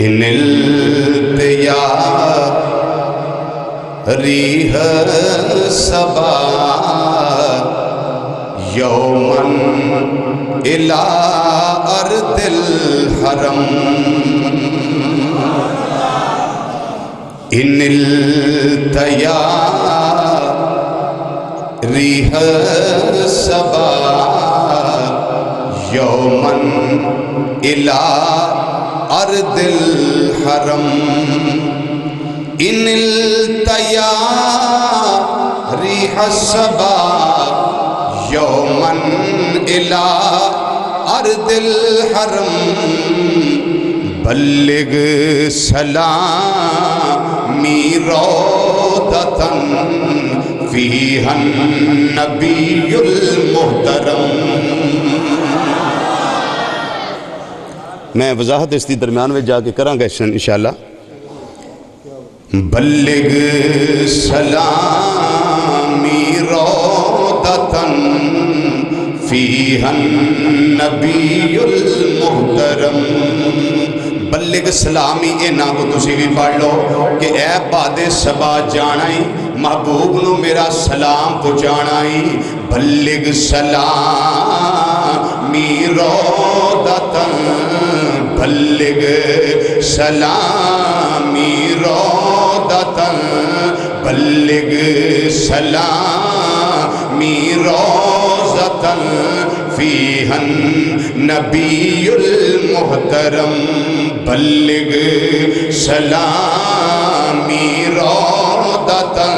ان التیا ریح صبا یومن الی ارض الحرم ان التیا ریح صبا یومن الی ارض الحرم ان التیا ریح صبا یومن الی ارض الحرم بلغ سلامی روضتاً فیہا النبی المحترم۔ میں وضاحت اس دی درمیان میں جا کے کراں گا انشاءاللہ۔ بلغ سلامی روضتاً فیہا النبی المحترم۔ بلغ سلامی اے نا کو تسی بھی پڑھ لو کہ اے باد صبا جانائی محبوب نو میرا سلام پہنچانائی۔ بلغ سلامی روضتاً بلغ سلامی روضتاً بلغ سلامی روضتاً فیہا النبی المحترم۔ بلغ سلامی روضتاً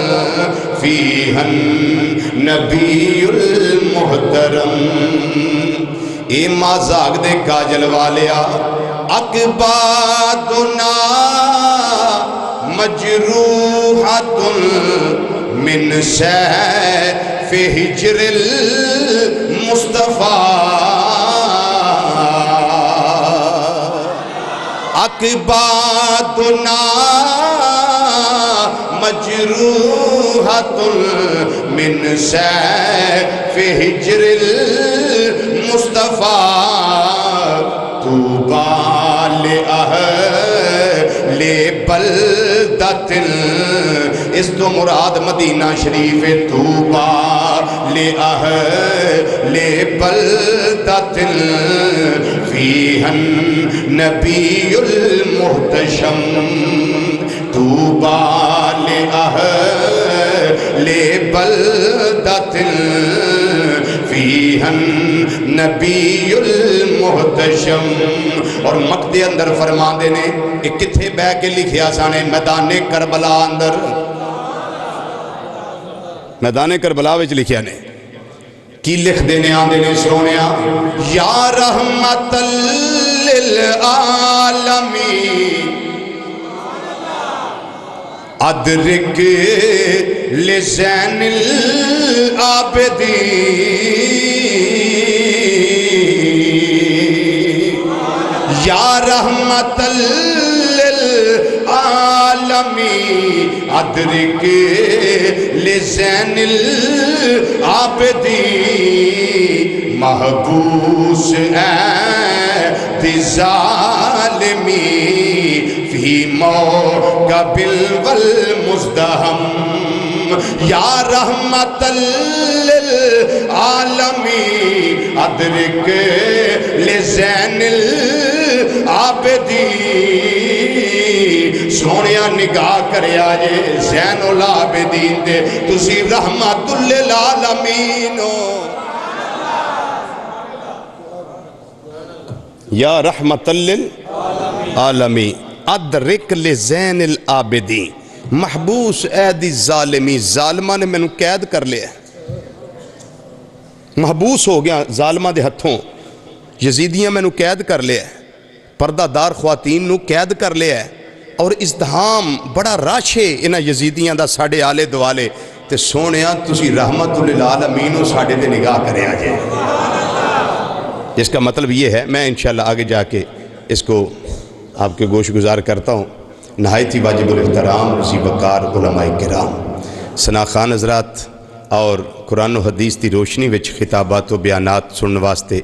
فیہا النبی المحترم۔ اے مازاگ دے کاجل والیا اقبادنا مجروحۃ من سیف ہجر المصطفیٰ اقبادنا مجروحۃ من سیف ہجر المصطفیٰ طوبیٰ لأہل بلدۃ اس تو مراد مدینہ شریف طوبیٰ لأہل بلدۃ فیہا النبی المحتشم طوبیٰ لأہل بلدۃ فیہا النبی المحتشم۔ اور مکہ دے اندر فرما دے نے ایک کتھے بہ کے لکھیا سانے میدان کربلا اندر میدان کربلا وچ لکھیا نے کی لکھ دینے آندے نے سونیا یا رحمت للعالمین ادرک لزین العابدین یا رحمت للعالمین ادرک لزین العابدین محبوس دی ظالمی فی موقبل والمزدہم یا رحمت للعالمین ادرک لزین العابدین سونیا نگاہ کرے آجے زین العابدین دے تسی رحمت للعالمین یا رحمت للعالمین ادرک لزین العابدین محبوس اے دی ظالمی ظالمہ نے میں نے قید کر لیا محبوس ہو گیا ظالمہ دے ہتھوں یزیدیاں میں نے قید کر لیا پردہ دار خواتین نو قید کر لیا اور ازدہام بڑا راشے انہا یزیدیاں دا ساڑھے آلے دوالے تے سونیاں تسی رحمت للعالمین و ساڑھے دے نگاہ کرے آجے۔ اس کا مطلب یہ ہے میں انشاءاللہ آگے جا کے اس کو آپ کے گوش گزار کرتا ہوں۔ نہایت ہی واجب الاحترام رضی وقار علماء کرام ثنا خان حضرات اور قرآن و حدیث کی روشنی وچ خطابات و بیانات سننے واسطے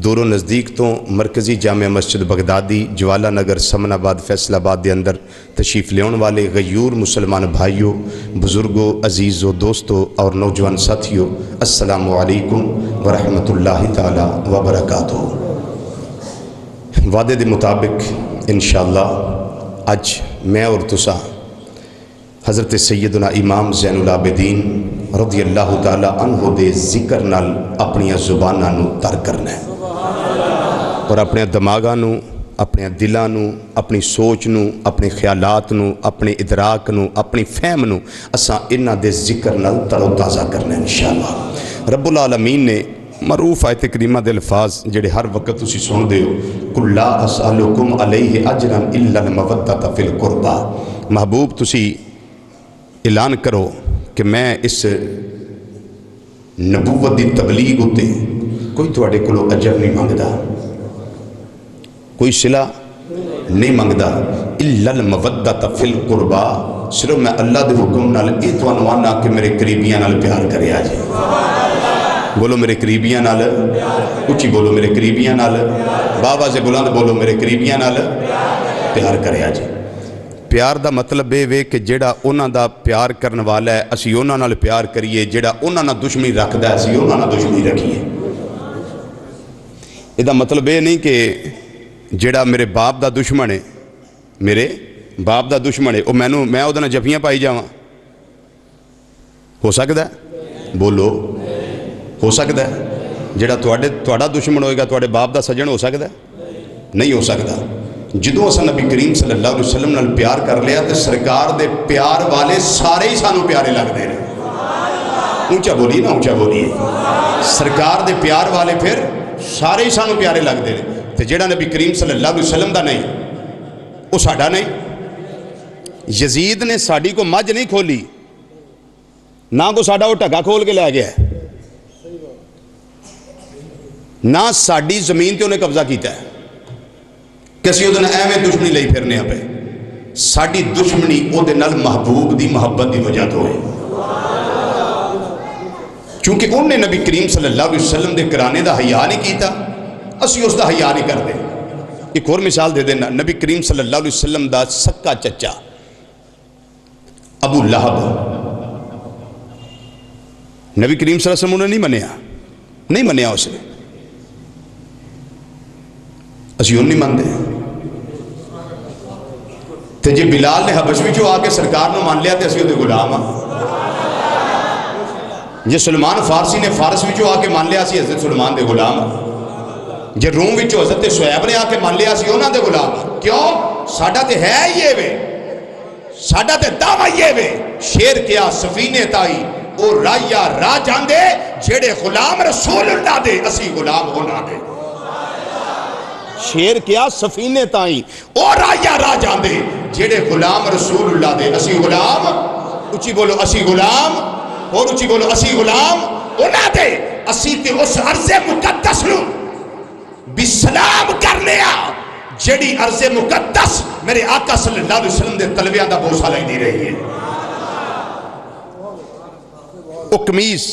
دور و نزدیک تو مرکزی جامع مسجد بغدادی جوالہ نگر سمن آباد فیصل آباد دے اندر تشریف لیون والے غیور مسلمان بھائیوں، بزرگوں، عزیزوں، دوستوں اور نوجوان ساتھیوں، السلام علیکم ورحمۃ اللہ تعالی وبرکاتہ۔ وعدے دے مطابق انشاءاللہ اج میں اور تساں حضرت سیدنا امام زین العابدین رضی اللہ تعالی عنہ دے ذکر نال اپنی زباناں نو تر کرنا ہے اور اپنے دماغاں نو، اپنے دلاں نو، اپنی سوچ نو، اپنے خیالات نو، اپنے ادراک نو، اپنی فہم نو اساں انہاں دے ذکر نال تر و تازہ کرنا ہے انشاءاللہ۔ رب العالمین نے معروف آیت کریمہ دے الفاظ جڑے ہر وقت تسی سن دے ہو، قُلْ لَا أَسْأَلُكُمْ عَلَيْهِ أَجْرًا إِلَّا الْمَوَدَّةَ فِي الْقُرْبَى، محبوب تسی اعلان کرو کہ میں اس نبوت دی تبلیغ ہوتے کوئی تواڈے کولو اجر نہیں مانگدا، کوئی صلہ نہیں مانگدا، الا المودۃ فی القربا، صرف میں اللہ دے حکم نال اے تانوں آنا کہ میرے قریبیاں نال پیار کریا جے۔ بولو میرے قریبیاں نال، اچھی بولو میرے قریبیاں نال، بابا سے بلند بولو میرے قریبیاں نال پیار کریا جے۔ پیار دا مطلب یہ وے کہ جیڑا انہاں دا پیار کرن والا ہے اسی انہاں نال پیار کریے، جیڑا انہاں نال دشمنی رکھدا ہے اسی انہاں نال دشمنی رکھیے۔ یہ دا مطلب یہ نہیں کہ جیڑا میرے باپ دا دشمن ہے، میرے باپ دا دشمن ہے میں او دے نال جفیاں پائی جاواں، ہو سکدا ہے؟ بولو ہو سکدا ہے؟ جیڑا تواڈا دشمن ہوئے گا تواڈے باپ دا سجن ہو سکدا ہے؟ نہیں ہو سکدا۔ جدوں اساں نبی کریم صلی اللہ علیہ وسلم نال پیار کر لیا تے سرکار دے پیار والے سارے ہی سانوں پیارے لگدے نے۔ اونچا بولیے نا، اونچا بولیے۔ سرکار دے پیار والے پھر سارے ہی سانوں پیارے لگدے نے، تے جیڑا نبی کریم صلی اللہ علیہ وسلم دا نہیں وہ ساڈا نہیں۔ یزید نے ساڈی کو مجھ نہیں کھولی، نہ کو ساڈا وہ ٹھگا کھول کے لے گیا ہے، نہ ساڈی زمین تے انہیں قبضہ کیتا ہے کہ اسی وہ ایویں دشمنی لئی پھرنے پہ۔ ساڈی دشمنی او دے نال محبوب دی محبت دی وجہ تو ہے، چونکہ انہیں نبی کریم صلی اللہ علیہ وسلم دے کرانے دا حیا نہیں کیتا، اسی اس دا حیا نہیں کر دے۔ ایک اور مثال دے دینا، نبی کریم صلی اللہ علیہ وسلم دا سکا چچا ابو لہب، نبی کریم صلی اللہ علیہ وسلم انہیں نہیں منیا اسے، اسی ان نہیں مندے۔ تے جی بلال نے حبش وچوں آ کے سرکار نو مان لیا تے اسی دے غلام ہاں۔ جی سلمان فارسی نے فارس وچوں آ کے مان لیا اسی حضرت سلمان دے غلام ہاں۔ جی روم وچوں حضرت شعیب نے آ کے مان لیا اسی انہاں دے غلام ہاں۔ کیوں؟ ساڈا تے ہے یہ وے، ساڈا تے دعویٰ یہ وے، شیر کیا سفینے تائی او رایا راہ جاندے، جیڑے غلام رسول اللہ دے اسی غلام ہونا دے۔ شیر کیا سفینے تائیں او رایا راہ جاندے، جیڑے غلام رسول اللہ دے اسی غلام، اچھی بولو اسی غلام، اور اچھی بولو اسی غلام اونا دے۔ اسی تے اس عرض مقدس نو بسلام کرنے آ جیڑی عرض مقدس میرے آقا صلی اللہ علیہ وسلم دے تلویاں دا بوسہ لئی دی رہی ہے۔ او قمیص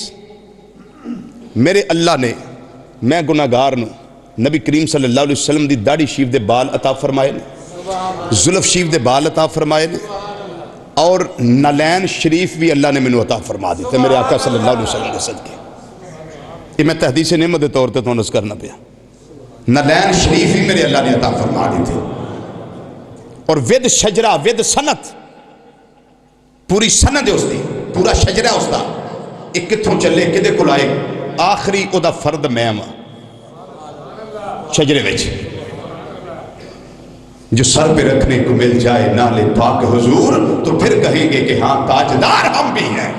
میرے اللہ نے، میں گناہگار نو نبی کریم صلی اللہ علیہ وسلم دی داڑھی شریف دے بال عطا فرمائے نے، زلف شریف دے بال عطا فرمائے نے، اور نالین شریف بھی اللہ نے منو عطا فرما دیتے میرے آقا صلی اللہ علیہ وسلم دے صدقے۔ یہ میں تحدیث نعمت دے طور تے تو نس کرنا پیا، نالین شریف ہی میرے اللہ نے عطا فرما دیتے، اور ود شجرہ ود سنت، پوری سنت اس دی، پورا شجرہ اس دا، ایک کتھوں چلے کدے کول آئے، آخری او دا فرد میں ہاں شجرے وچ، جو سر پہ رکھنے کو مل جائے نالے پاک حضور تو پھر کہیں گے کہ ہاں تاجدار ہم بھی ہیں۔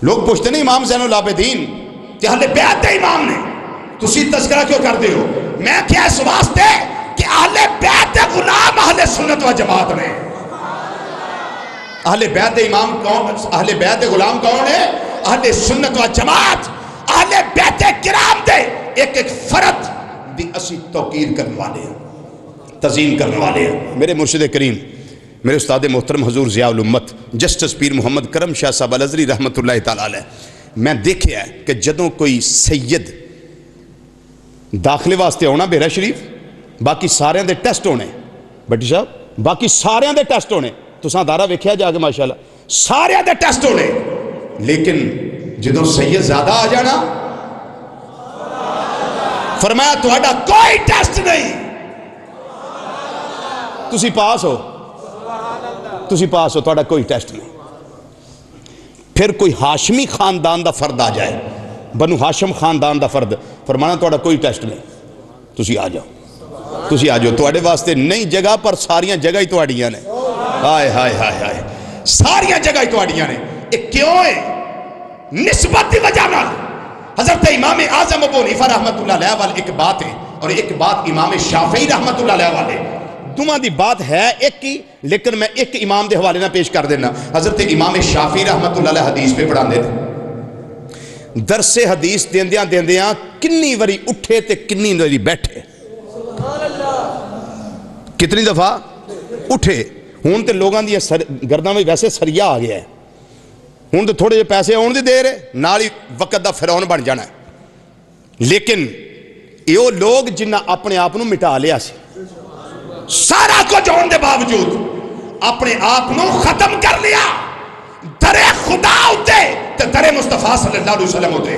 لوگ پوچھتے نہیں امام زین العابدین کہ اہل بیعت امام نے تسی تذکرہ کیوں کر دے ہو؟ میں کیا اس واسطے کہ اہل بیعت غلام اہل سنت و جماعت میں۔ اہل بیعت امام کون؟ اہل بیعت غلام کون ہے؟ اہل سنت و جماعت، اہل بیعت کرام دے ایک ایک فرد دی اسی توقیر کرنے والے ہیں، تعظیم کرنے والے ہیں۔ میرے مرشد کریم میرے استاد محترم حضور ضیاء الامت جسٹس پیر محمد کرم شاہ صاحب الازری رحمت اللہ تعالی علیہ، میں دیکھیا ہے کہ جدوں کوئی سید داخلے واسطے آنا بیرا شریف، باقی سارے دے ٹیسٹ ہونے، بٹی صاحب باقی سارے دے ٹیسٹ ہونے، تساں ادارہ ویکھیا جا کے ماشاءاللہ سارے دے ٹیسٹ ہونے، لیکن جدوں سید زیادہ آ جانا فرمایا تہاڈا کوئی ٹیسٹ نہیں، تسی پاس ہو، تسی پاس ہو، تہاڈا کوئی ٹیسٹ نہیں۔ پھر کوئی ہاشمی خاندان دا فرد آ جائے، بنو ہاشم خاندان دا فرد، فرمانا تہاڈا کوئی ٹیسٹ نہیں، تسی آ جاؤ، تسی آ جاؤ، تہاڈے واسطے نئی جگہ پر ساریاں جگہ ہی تہاڈیاں نے، ہائے ہائے ہائے ہائے، ساریاں جگہ ہی تہاڈیاں نے۔ یہ کیوں ہے؟ نسبت دی وجہ نال۔ حضرت امام اعظم ابو حنیفہ رحمت اللہ علیہ والے ایک بات ہے، اور ایک بات امام شافعی رحمت اللہ علیہ والے، دونوں دی بات ہے ایک ہی، لیکن میں ایک امام دے حوالے نہ پیش کر دینا۔ حضرت امام شافعی رحمت اللہ علیہ حدیث پہ پڑھا دے تھے، درس حدیث دیندیاں دیندیاں کنی وری اٹھے تے کنی وری بیٹھے، کتنی دفعہ اٹھے۔ ہون تے لوگاں دی گرداں میں ویسے سریا آ گیا ہے، ہون تے تھوڑے جے پیسے آن دی دیر ہے نال ہی وقت دا فرعون بن جانا ہے، لیکن یہ لوگ جنہ اپنے آپ نو مٹا لیا سی، سارا کچھ ہون دے باوجود اپنے آپ نو ختم کر لیا، در خدا ہوتے تے در مصطفیٰ صلی اللہ علیہ وسلم ہوتے،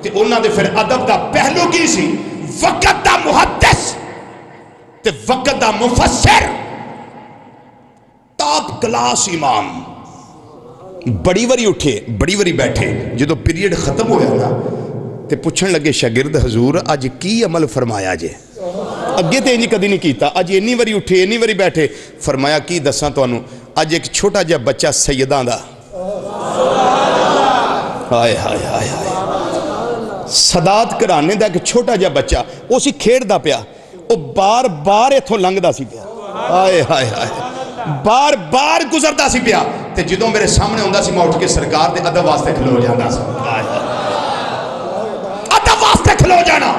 تے انہاں دے پھر ادب دا پہلو کی سی، وقت دا محدث تے وقت دا مفسر، ٹاپ کلاس امام، بڑی وری اٹھے بڑی وری بیٹھے، جدو پیریڈ ختم ہویا نا تے پوچھن لگے شاگرد حضور اج کی عمل فرمایا جے، اگے تے انہی کدی نہیں کیتا، اج اینی وری اٹھے اینی وری بیٹھے، فرمایا کی دساں تانوں، اج ایک چھوٹا جا بچہ سیداں دا، ہائے ہائے ہائے ہائے، سادات گھرانے دا ایک چھوٹا جا بچہ اسی کھیڑدا پیا، او بار بار ایتھوں لنگدا سی پیا، ہائے ہائے ہائے، بار بار گزردا سی پیا، تے جدوں میرے سامنے ہوندا سی میں اٹھ کے سرکار دے ادب واسطے کھلو جاندا سی، ادب واسطے کھلو جانا۔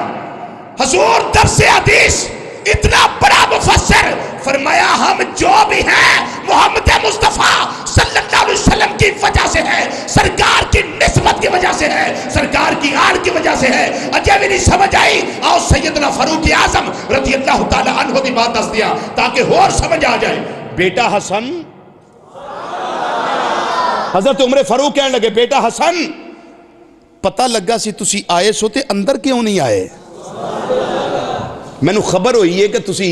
حضور درس حدیث اتنا بڑا مفسر، فرمایا ہم جو بھی ہیں محمد مصطفیٰ صلی اللہ علیہ وسلم کی وجہ سے ہے، سرکار کی نسبت کی وجہ سے ہے، سرکار کی آڑ کی وجہ سے ہے۔ اجے بھی نہیں سمجھ آئی، آؤ سیدنا فاروق اعظم رضی اللہ تعالی عنہ دی بات دس دیا تاکہ اور سمجھ آ جائے۔ بیٹا حسن، حضرت عمر فاروق کہنے لگے بیٹا حسن، پتہ لگا سی تسی آئے سو تے اندر کیوں نہیں آئے؟ میں نے خبر ہوئی ہے کہ تسی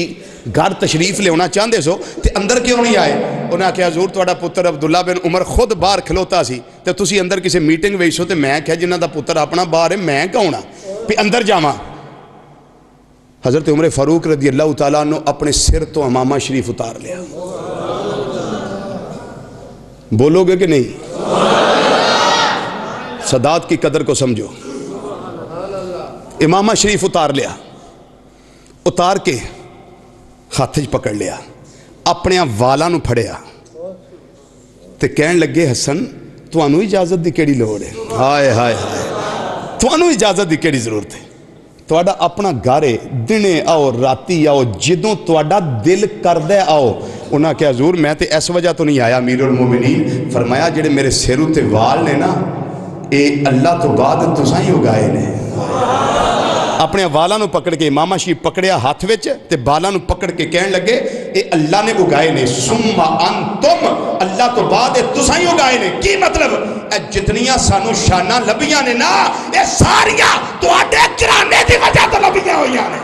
گھر تشریف لے ہونا چاہندے سو تے اندر کیوں نہیں آئے؟ انہاں کہا حضور تہاڈا پتر عبداللہ بن عمر خود باہر کھلوتا سی تے تسی اندر کسی میٹنگ وئی سو تے میں کہا جنہاں دا پتر اپنا باہر ہے میں کون ہاں پہ اندر جاواں؟ حضرت عمر فاروق رضی اللہ تعالیٰ عنہ اپنے سر تو امامہ شریف اتار لیا، بولو گے کہ نہیں؟ سادات کی قدر کو سمجھو، امامہ شریف اتار لیا، اتار کے ہاتھ پکڑ لیا، اپنے والاں نو پھڑیا تے کہن لگے حسن تانوں اجازت دی کیڑی لوڑ ہے؟ ہائے ہائے ہائے، تانوں اجازت دی کیڑی ضرورت ہے؟ تہاڈا اپنا گھر ہے، دنے آؤ راتی آؤ جدوں تہاڈا دل کردے آؤ۔ انہاں کہ حضور میں تے اس وجہ تو نہیں آیا امیر المومنین، فرمایا جڑے میرے سر تے وال نے نا اے اللہ تو بعد تساں ہی اگائے نے۔ اپنے والاں نو پکڑ کے امامہ شریف پکڑیا ہاتھ وچ تے بالاں نو پکڑ کے کہن لگے اے اللہ نے اگائے نے، ثم انتم، اللہ تو بعد اے تساں ہی اگائے نے۔ کی مطلب؟ اے جتنیاں سانو شاناں لبیاں نے نا اے ساریاں تہاڈے گھرانے دی وجہ تو لبیاں ہوئیاں نے۔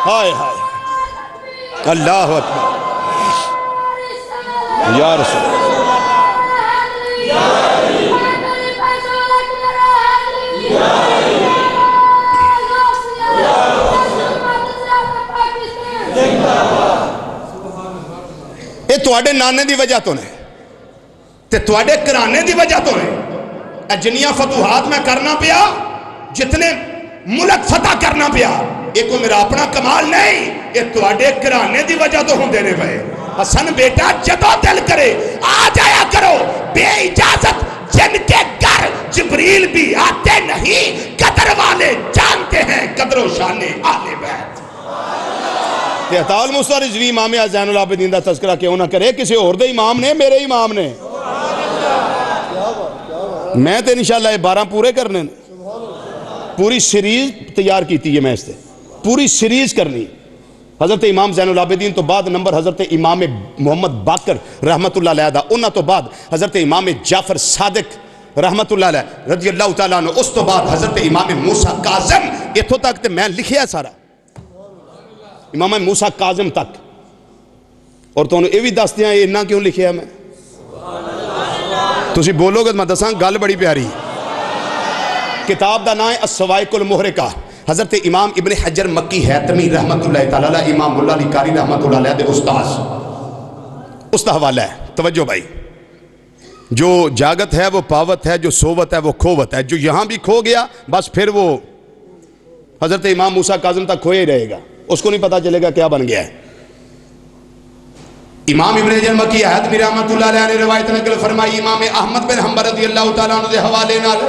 ہائے ہائے اللہ اکبر یا رسول اللہ۔ یہ تواڈے نانے دی وجہ تو نے تے تواڈے گھرانے دی وجہ تو نے، جنیاں فتوحات میں کرنا پیا، جتنے ملک فتح کرنا پیا، یہ کوئی میرا اپنا کمال نہیں، یہ تواڈے گھرانے دی وجہ تو ہوں دینے پئے۔ حسن بیٹا جدو دل کرے آ جایا کرو، بے اجازت جن کے گھر جبریل بھی آتے نہیں، قدر والے جانتے ہیں قدر و شان اہل بیت۔ تے عطا المستر رضوی امام زین العابدین دا تذکرہ کیوں نہ کرے، کسی اور دے امام نے، میرے امام نے. میں تے انشاءاللہ یہ 12 پورے کرنے، پوری سیریز تیار کیتی ہے میں اس تے، پوری سیریز کرنی. حضرت امام زین العابدین تو بعد نمبر حضرت امام محمد باقر رحمت اللہ علیہ دا، انہاں تو بعد حضرت امام جعفر صادق رحمت اللہ علیہ رضی اللہ تعالیٰ عنہ، اس تو بعد حضرت امام موسیٰ کاظم. اتھوں تک تے میں لکھیا سارا امام موسیٰ کاظم تک. اور تو انہوں یہ بھی دس دیا یہ اتنا کیوں لکھیا میں؟ تسی بولو گے میں دساں گل بڑی پیاری. کتاب دا نام ہے الصواعق المحرقہ، حضرت امام ابن حجر مکی حیتمی رحمت اللہ تعالیٰ علیہ، امام اللہ علی قاری رحمت اللہ علیہ دے استاذ. اس دا حوالہ ہے، توجہ بھائی. جو جاگت ہے وہ پاوت ہے، جو سووت ہے وہ کھووت ہے. جو یہاں بھی کھو گیا بس پھر وہ حضرت امام موسیٰ کاظم تک کھوئے ہی رہے گا، اس کو نہیں پتا چلے گا کیا بن گیا ہے. امام ابن حجر مکی حیتمی رحمت اللہ علیہ نے روایت نقل فرمائی امام احمد بن حنبل رضی اللہ تعالیٰ عنہ دے حوالے نال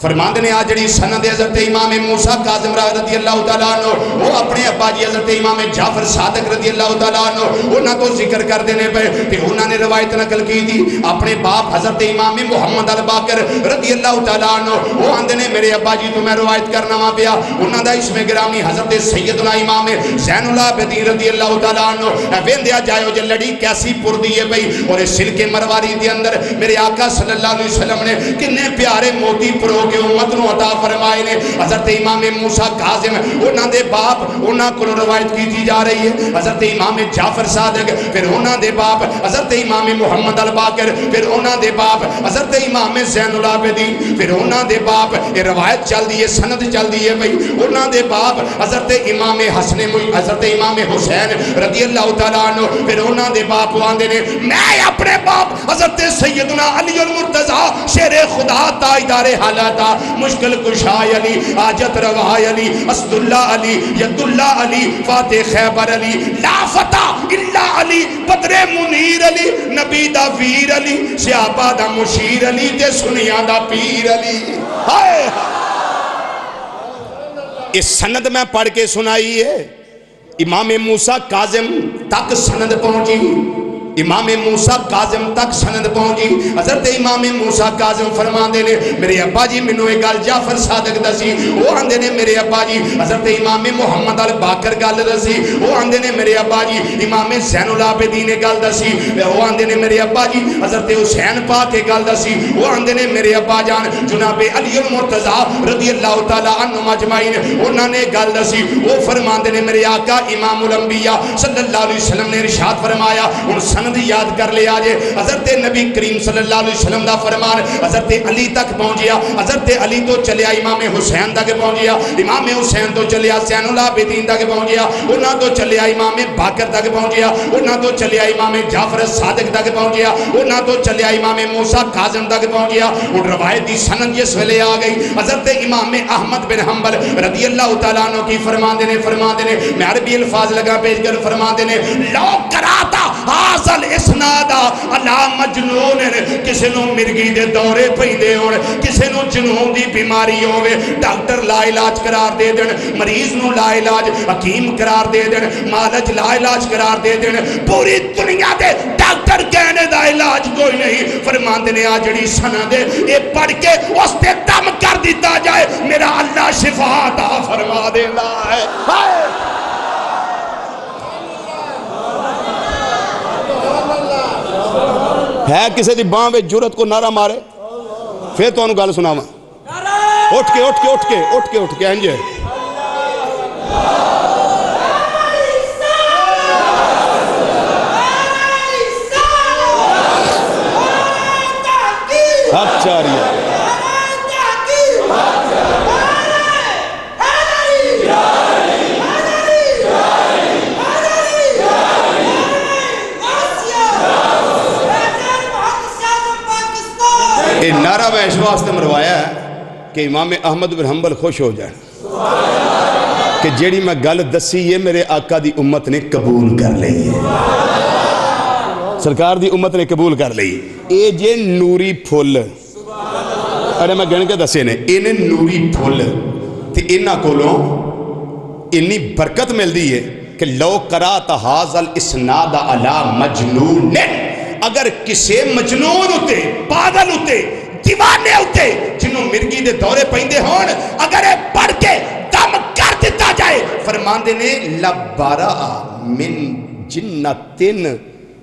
فرماندے نے آج جڑی سند حضرت امام موسیٰ کاظم رضی اللہ تعالیٰ عنہ وہ اپنے ابا جی حضرت امام جعفر صادق رضی اللہ تعالیٰ عنہ انہاں تو ذکر کر دینے پہ کہ انہاں نے روایت نقل کی تھی اپنے باپ حضرت امام محمد الباقر رضی اللہ تعالیٰ عنہ وہ آندے نے میرے ابا جی تو میں روایت کرنا وہاں پیا انہاں دا اسم گرامی حضرت سیدنا امام زین العابدین رضی اللہ تعالیٰ عنہ ویندیا جائے جو لڑی کیسی پر دیئے بھئی اور اس سلک مرواری دے اندر میرے آقا صلی اللہ علیہ وسلم نے کنے پیارے موتی پرو کہ امت نو عطا فرمائے نے. حضرت امام موسیٰ کاظم انہاں دے باپ انہاں کو روایت کی تھی جا رہی ہے حضرت امام جعفر صادق، پھر انہاں دے باپ حضرت امام محمد الباقر، پھر انہاں دے باپ حضرت امام زین العابدین، پھر انہاں دے باپ یہ روایت چل دی ہے سند چل دی ہے بھئی انہاں دے باپ حضرت امام حسن حضرت امام حسین رضی اللہ تعالیٰ عنہ، پھر انہاں دے باپ آندے نے میں اپنے باپ حضرت سیدنا علی المرتضیٰ شیر خدا تاجدار حالات مشکل کشای علی حاجت روائی علی اسد اللہ علی ید اللہ علی فاتح خیبر علی لا فتح اللہ علی بدر منیر علی نبی دا ویر علی سیابہ دا مشیر علی تے سنیاں دا پیر علی. ہائے اس سند میں پڑھ کے سنائی ہے امام موسیٰ کاظم تک سند پہنچی، امام موسیٰ کاظم تک سند پہنچی. حضرت امام موسیٰ کاظم فرماندے نے میرے ابا جی منو ایک گل جعفر صادق دسی، وہ آندے نے میرے ابا جی حضرت امام محمد الباقر گل دسی، وہ آندے نے میرے ابا جی امام زین العابدین گل دسی، وہ آندے نے میرے ابا جی حضرت حسین پاک گل دسی، وہ آندے نے میرے ابا جان جناب علی المرتضیٰ رضی اللہ تعالیٰ عنہ مجمعین انہوں نے گل دسی. وہ فرماندے نے میرے آقا امام الانبیاء صلی اللہ علیہ وسلم نے ارشاد فرمایا ان سند یاد کر لے آجے حضرت نبی کریم صلی اللہ علیہ وسلم دا فرمان حضرت علی تک پہنچیا، حضرت علی تو چلیا امام حسین تک پہنچیا، امام حسین تو چلیا زین العابدین تک پہنچیا، انہاں تو چلیا امام باقر تک پہنچیا، انہاں تو چلیا امام جعفر صادق تک پہنچیا، انہاں تو چلیا امام موسیٰ کاظم تک پہنچیا. اور روایتی سند جس ویلے آ گئی حضرت امام احمد بن حنبل رضی اللہ تعالیٰ عنہ کی فرماندے نے میں عربی الفاظ لگا پیش کر فرماندے نے لو کراتا حاصل اسنادا علا مجنون کسی نو مرگی دے دورے پیندے ہون، کسی نو جنون دی بیماری ہوئے ڈاکٹر لا علاج قرار دے دین، مریض نو لا علاج حکیم قرار دے دین، مالج لا علاج قرار دے دین، پوری دنیا دے ڈاکٹر کہنے دا علاج کوئی نہیں. فرماندے نے آجڑی سند اے پڑھ کے اس تے دم کر دیتا جائے میرا اللہ شفا عطا فرما دینا ہے. ہے کسی دی باں وچ جرت کو نعرہ مارے پھر تو انہوں گل سناواں اٹھ کے انجے اچھا رہی یہ نعرہ میں اس واسطے مروایا ہے کہ امام احمد بن حنبل خوش ہو جائیں کہ جیڑی میں گل دسی یہ میرے آقا دی امت نے قبول کر لئی ہے، سرکار دی امت نے قبول کر لئی. اے جے نوری پھول ارے میں گن کے دسے نے انہیں نوری پھول تے انہاں کولوں انی برکت مل دی ہے کہ لو قرات حاذل اسناد علی مجنون، اگر کسی مجنون ہوتے، پاگل ہوتے، دیوانے ہوتے جنہوں مرگی دے دورے پہندے ہون، اگر یہ پڑھ کے دم کر دیتا جائے، فرماندے نے لبارا من جنتن،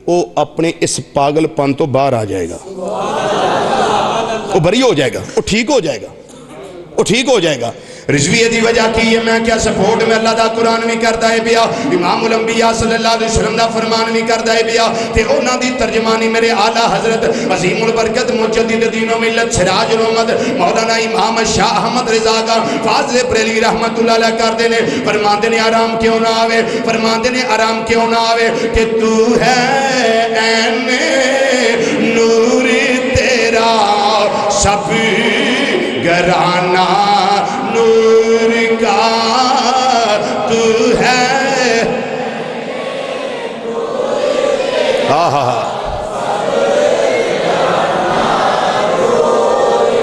وہ اپنے اس پاگل پن تو باہر آ جائے گا، وہ بری ہو جائے گا، وہ ٹھیک ہو جائے گا، وہ ٹھیک ہو جائے گا۔ رضویہ دی وجہ کی ہے، میں کیا سپورٹ میں اللہ دا قرآن بھی کرتا ہے بیا، امام الانبیاء صلی اللہ علیہ وسلم دا فرمان بھی کرتا ہے بیا، تے اونا دی ترجمانی میرے اعلیٰ حضرت عظیم البرکت مجدد دین و ملت سراج الاحمد مولانا امام شاہ احمد رضا کا فاضل بریلوی رحمت اللہ علیہ کر دینے، فرمان دینے آرام کیوں نہ آوے، فرمان دینے آرام کیوں نہ آوے کہ تو ہے این نور تیرا سب گرانہ نور کا تو ہے،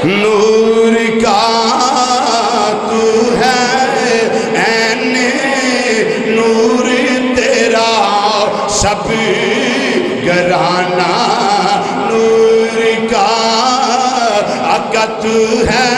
نور کا تو ہے این نور تیرا سب گرانہ نور کا آقا تو ہے،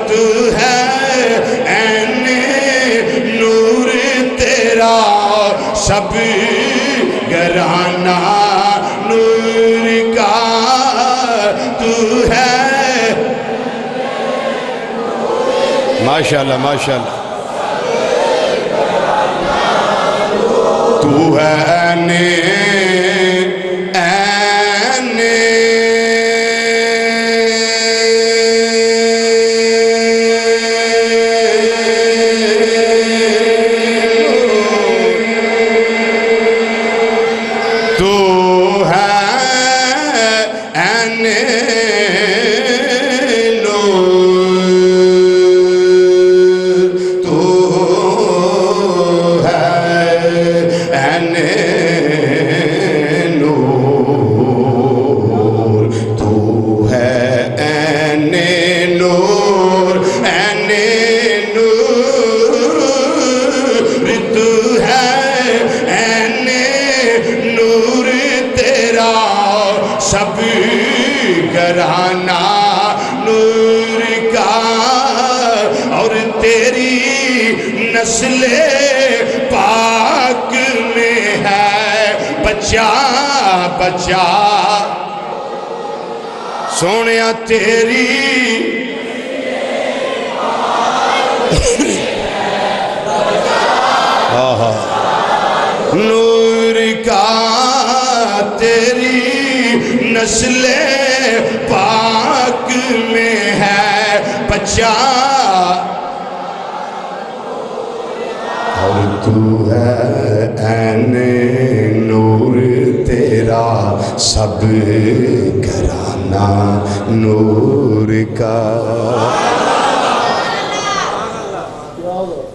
تو ہے این نور تیرا سب گرانہ نور کا تو ہے، ماشاءاللہ ماشاءاللہ، تو ہے سب گرانہ نور کا، اور تیری نسل پاک میں ہے بچہ بچہ، سونیا تیری نور کا، تیری نسل پاک میں ہے بچہ، اور تو ہے این نور تیرا سب گھرانہ نور کا۔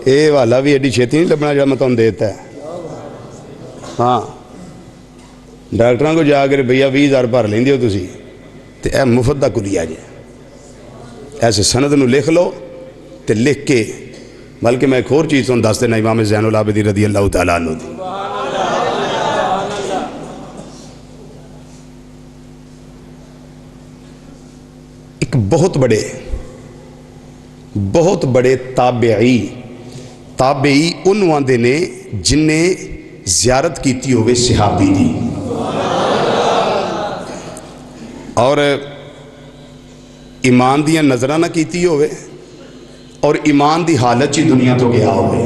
اے والا بھی ایڈی چھیتی نہیں لبنا جو میں تم دیتا ہے، ہاں ڈاکٹروں کو جا کر بھیا 20,000 بھر لیندے ہو تسی تے اے مفت دا کلیا جے، ایسے سند نو لکھ لو تے لکھ کے، بلکہ میں ایک اور چیز تو دس دینا امام زین العابدین رضی اللہ تعالیٰ عنہ دی، ایک بہت بڑے تابعی انہوں دے نے جن نے زیارت کیتی ہوئے صحابی دی، اور ایمان دیاں نظرہ نہ کیتی ہوئے اور ایمان دی حالت چی دنیا تو گیا ہوئے،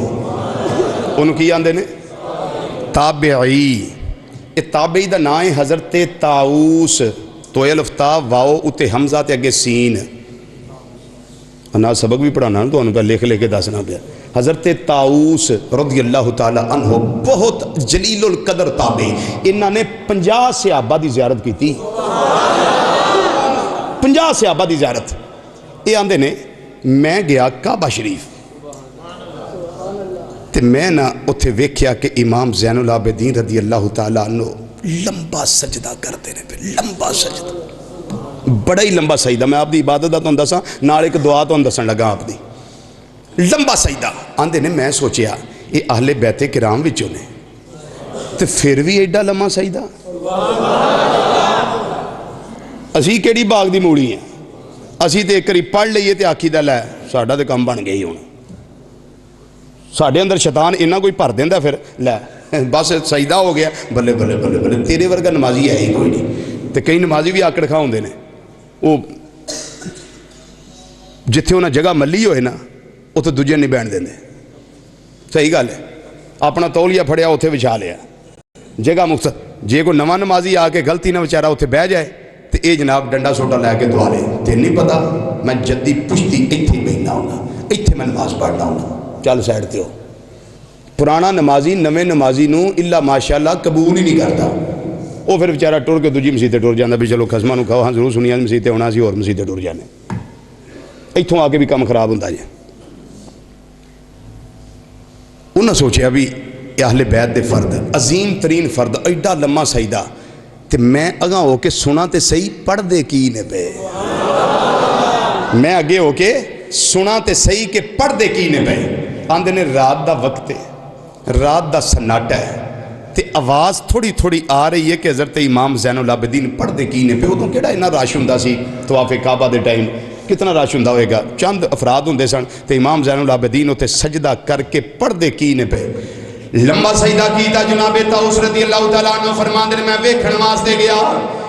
انہوں کی آندے نے تابعی، تابعی دا نائیں حضرت طاؤس، توئے لفتا واؤ اتے حمزہ تے اگے سین، انا سبق بھی پڑھانا تو انہوں کا لکھ کے دسنا پیا، حضرت طاؤس رضی اللہ تعالی عنہ بہت جلیل القدر تابعی، انہوں نے 50 صحابہ دی زیارت کی تھی، 50 صحابہ دی زیارت. یہ آندے نے میں گیا کعبہ شریف تے میں نہ اتھے ویکھیا کہ امام زین العابدین رضی اللہ تعالیٰ عنہ لمبا سجدہ کرتے ہیں، پھر لمبا سجدہ، بڑا ہی لمبا سجدہ. میں آپ دی عبادت دا تو دساں نال ایک دعا تو دسن لگا آپ دی. لمبا سجدہ آندے نے میں سوچیا یہ اہل بیت کرام وچوں نے تے پھر بھی ایڈا لمبا سجدہ. اسی کیڑی باغ دی موڑی ہیں، اسی تے ایک کری پڑھ لئیے تے آکھی دا لے ساڈا تے کام بن گئی ہوں. ساڈے اندر شیطان انہاں کوئی بھر دیندا پھر لے بس سجدہ ہو گیا، بلے بلے بلے بلے تیرے ورگا نمازی ہے ہی کوئی نہیں. تے کئی نمازی بھی آکڑ کھا ہوندے نے، وہ جتھے انہاں جگہ ملی ہوئے نا اتنے دوجے نہیں بہن دیں. صحیح گل ہے، اپنا تولیہ پھڑیا اتنے وچھا لیا جگہ مقصد. جے کوئی نواں نمازی آ کے غلطی نہ بیچارہ اتنے بہ جائے تو یہ جناب ڈنڈا سوٹا لے کے دعا لے. تین نہیں پتا میں جدی پشتی اتنے بہنا ہونا، اتنے میں نماز پڑھنا ہونا. چل سائڈ تے ہو. پرانا نمازی نویں نمازی نو الا ماشاء اللہ قبول ہی نہیں کرتا. وہ پھر بیچارہ ٹر کے دوجی مسیتے ٹر جانا بھی چلو خسمہ نو کھاؤ، ہاں ضرور سنیا مسیتے ہونا سی اور مسیتے ٹر جانے. اتوں آ کے بھی کام خراب ہوتا جائے. انہاں سوچیا بھی اہل بیت دے فرد عظیم ترین فرد ایڈا لمحہ سجدہ تے میں اگاں ہو کے سنا تے صحیح پڑھ دے کی نے پے. میں اگے ہو کے سنا تے صحیح کہ پڑھ دے کی نے پے. آندے نے رات دا وقت ہے، رات دا سناٹا ہے تے آواز تھوڑی تھوڑی آ رہی ہے کہ حضرت امام زین العابدین پڑھ دے کی نے پے. ادوں کیڑا اتنا رش ہوندا سی طواف کعبہ دے ٹائم، کتنا رش ہوندا ہوئے گا، چند افراد ہوندے سن تے امام زین العابدین تے سجدہ کر کے پڑھ دے کی نے پے. لمبا سجدہ کیتا جناب طاؤس رضی اللہ تعالیٰ عنہ فرماندے نے میں ویکھن واسطے گیا